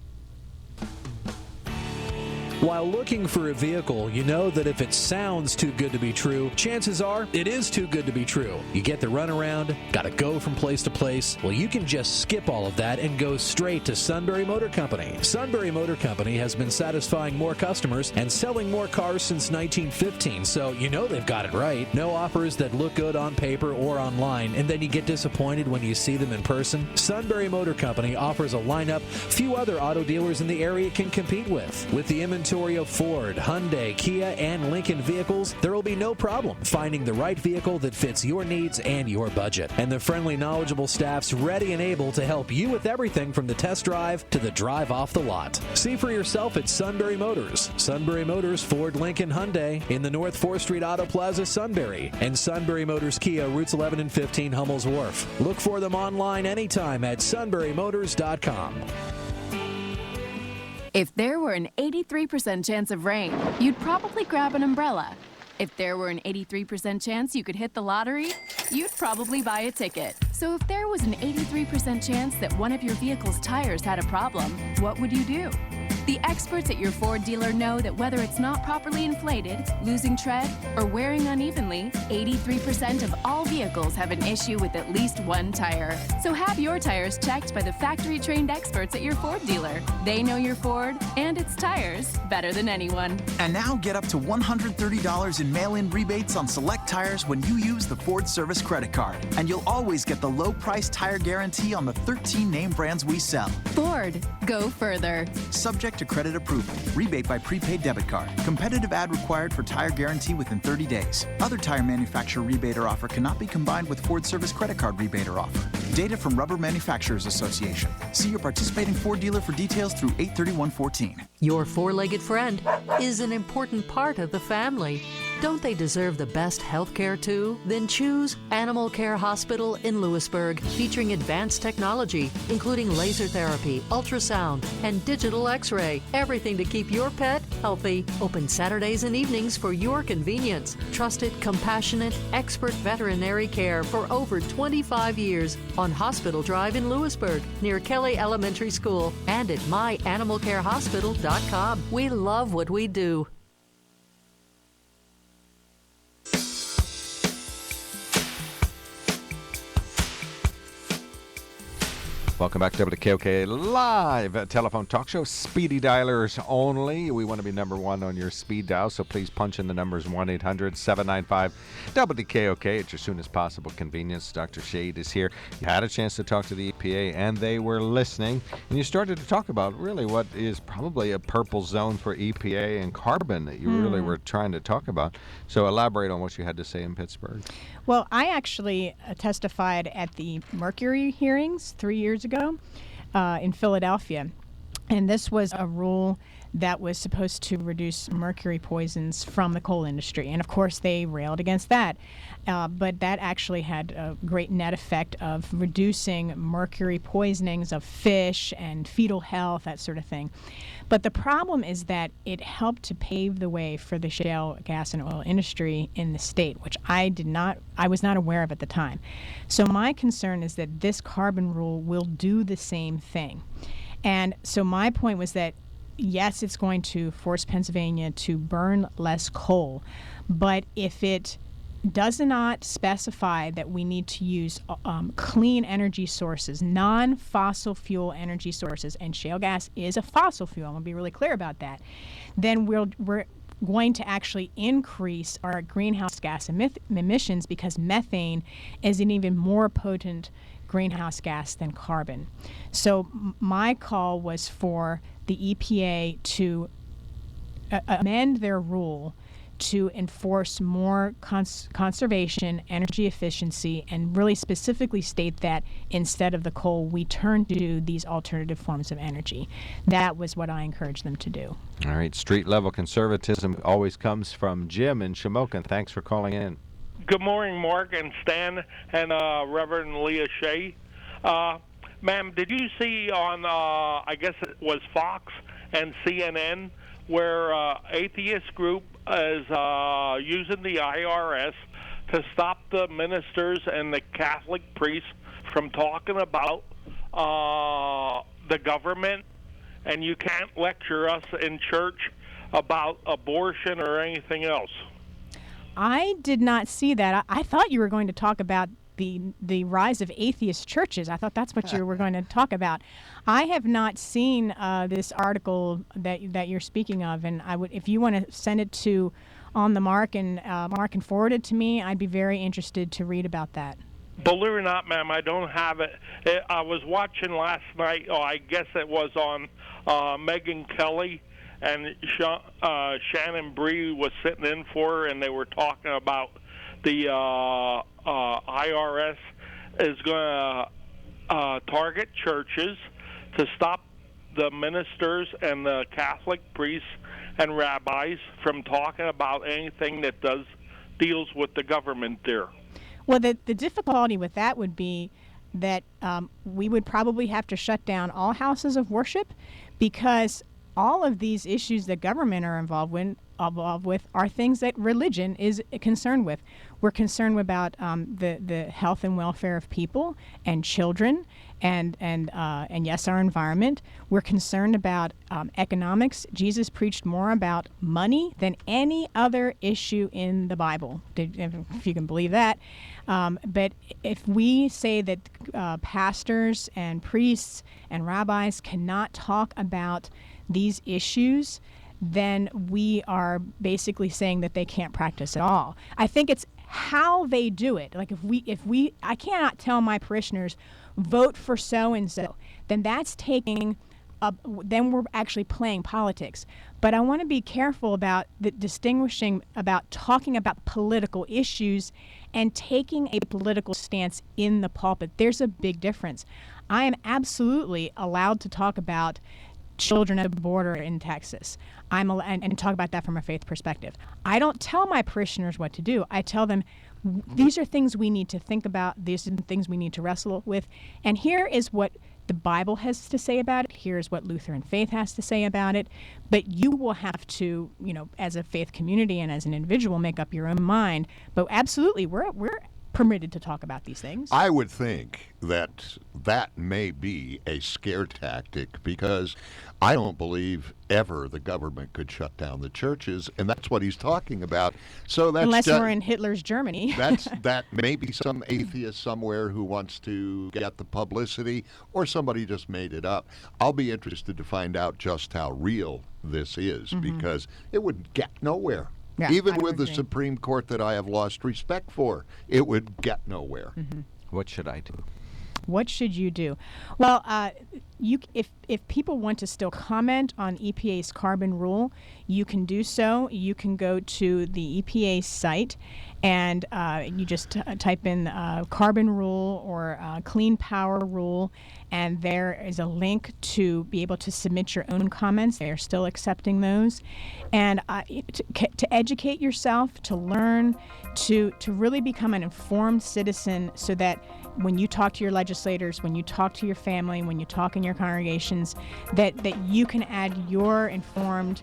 While looking for a vehicle, you know that if it sounds too good to be true, chances are it is too good to be true. You get the runaround, gotta go from place to place. Well, you can just skip all of that and go straight to Sunbury Motor Company. Sunbury Motor Company has been satisfying more customers and selling more cars since 1915, so you know they've got it right. No offers that look good on paper or online, and then you get disappointed when you see them in person. Sunbury Motor Company offers a lineup few other auto dealers in the area can compete with. With the inventory of Ford, Hyundai, Kia, and Lincoln vehicles, there will be no problem finding the right vehicle that fits your needs and your budget. And the friendly, knowledgeable staff's ready and able to help you with everything from the test drive to the drive off the lot. See for yourself at Sunbury Motors. Sunbury Motors, Ford, Lincoln, Hyundai in the North 4th Street Auto Plaza, Sunbury. And Sunbury Motors Kia, routes 11 and 15, Hummel's Wharf. Look for them online anytime at sunburymotors.com. If there were an 83% chance of rain, you'd probably grab an umbrella. If there were an 83% chance you could hit the lottery, you'd probably buy a ticket. So if there was an 83% chance that one of your vehicle's tires had a problem, what would you do? The experts at your Ford dealer know that whether it's not properly inflated, losing tread, or wearing unevenly, 83% of all vehicles have an issue with at least one tire. So have your tires checked by the factory-trained experts at your Ford dealer. They know your Ford and its tires better than anyone. And now get up to $130 in mail-in rebates on select tires when you use the Ford Service Credit Card. And you'll always get the low-price tire guarantee on the 13 name brands we sell. Ford, go further. Subject to credit approval. Rebate by prepaid debit card. Competitive ad required for tire guarantee within 30 days. Other tire manufacturer rebate or offer cannot be combined with Ford Service Credit Card rebate or offer. Data from Rubber Manufacturers Association. See your participating Ford dealer for details through 8/31/14. Your four-legged friend is an important part of the family. Don't they deserve the best health care too? Then choose Animal Care Hospital in Lewisburg, featuring advanced technology, including laser therapy, ultrasound, and digital x-ray. Everything to keep your pet healthy. Open Saturdays and evenings for your convenience. Trusted, compassionate, expert veterinary care for over 25 years on Hospital Drive in Lewisburg, near Kelly Elementary School, and at myanimalcarehospital.com. We love what we do. Welcome back to WKOK Live Telephone Talk Show. Speedy dialers only. We want to be number one on your speed dial, so please punch in the numbers 1-800-795-WKOK at your soonest possible convenience. Dr. Schade is here. You had a chance to talk to the EPA, and they were listening. And you started to talk about really what is probably a purple zone for EPA and carbon that you really were trying to talk about. So elaborate on what you had to say in Pittsburgh. Well, I actually testified at the Mercury hearings 3 years ago in Philadelphia. And this was a rule that was supposed to reduce mercury poisons from the coal industry. And of course, they railed against that. But that actually had a great net effect of reducing mercury poisonings of fish and fetal health, that sort of thing. But the problem is that it helped to pave the way for the shale gas and oil industry in the state, which I was not aware of at the time. So my concern is that this carbon rule will do the same thing. And so my point was that yes, it's going to force Pennsylvania to burn less coal, but if it does not specify that we need to use clean energy sources, non-fossil fuel energy sources, and shale gas is a fossil fuel, I'm going to be really clear about that, then we're going to actually increase our greenhouse gas emissions, because methane is an even more potent greenhouse gas than carbon. So my call was for the EPA to amend their rule to enforce more conservation, energy efficiency, and really specifically state that instead of the coal, we turn to these alternative forms of energy. That was what I encouraged them to do. All right, street-level conservatism always comes from Jim in Shamokin. Thanks for calling in. Good morning, Mark and Stan and Reverend Leah Schade. Ma'am, did you see on, I guess it was Fox and CNN, where atheist group is using the IRS to stop the ministers and the Catholic priests from talking about the government, and you can't lecture us in church about abortion or anything else? I did not see that. I thought you were going to talk about the rise of atheist churches. I thought that's what you were going to talk about. I have not seen this article that you're speaking of, and I would, if you want to send it to On the Mark and Mark can forward it to me, I'd be very interested to read about that. Believe it or not, ma'am, I don't have it. I was watching last night. I guess it was on Megyn Kelly, and Shannon Bree was sitting in for her, and they were talking about the IRS is going to target churches to stop the ministers and the Catholic priests and rabbis from talking about anything that deals with the government there. Well, the difficulty with that would be that we would probably have to shut down all houses of worship, because all of these issues that government are involved with are things that religion is concerned with. We're concerned about the health and welfare of people and children, and yes, our environment. We're concerned about economics. Jesus preached more about money than any other issue in the Bible, if you can believe that. But if we say that pastors and priests and rabbis cannot talk about these issues, then we are basically saying that they can't practice at all. I think it's how they do it. Like I cannot tell my parishioners, vote for so and so, then that's then we're actually playing politics. But I want to be careful about distinguishing about talking about political issues and taking a political stance in the pulpit. There's a big difference. I am absolutely allowed to talk about children at the border in Texas. And talk about that from a faith perspective. I don't tell my parishioners what to do. I tell them, these are things we need to think about. These are things we need to wrestle with. And here is what the Bible has to say about it. Here's what Lutheran faith has to say about it. But you will have to, as a faith community and as an individual, make up your own mind. But absolutely, we're permitted to talk about these things. I would think that may be a scare tactic, because I don't believe ever the government could shut down the churches, and that's what he's talking about. So that's unless we're in Hitler's Germany. that may be some atheist somewhere who wants to get the publicity, or somebody just made it up. I'll be interested to find out just how real this is, because it would get nowhere. Yeah, even with the Supreme Court that I have lost respect for, it would get nowhere. What should I do? What should you do? Well, if people want to still comment on EPA's carbon rule, you can do so. You can go to the EPA site, and you just type in carbon rule or clean power rule, and there is a link to be able to submit your own comments. They are still accepting those. And to educate yourself, to learn, to really become an informed citizen, so that when you talk to your legislators, when you talk to your family, when you talk in your congregations, that you can add your informed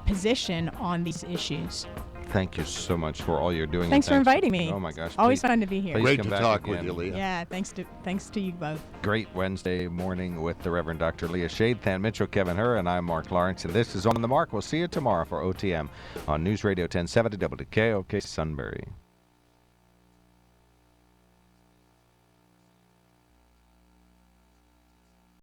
position on these issues. Thank you so much for all you're doing. Thanks for inviting me. Oh, my gosh. Always please, fun to be here. please Great come to back talk again. with you, Leah. Yeah, thanks to you both. Great Wednesday morning with the Reverend Dr. Leah Schade, Than Mitchell, Kevin Herr, and I'm Mark Lawrence. And this is On the Mark. We'll see you tomorrow for OTM on News Radio 1070 WKOK Sunbury.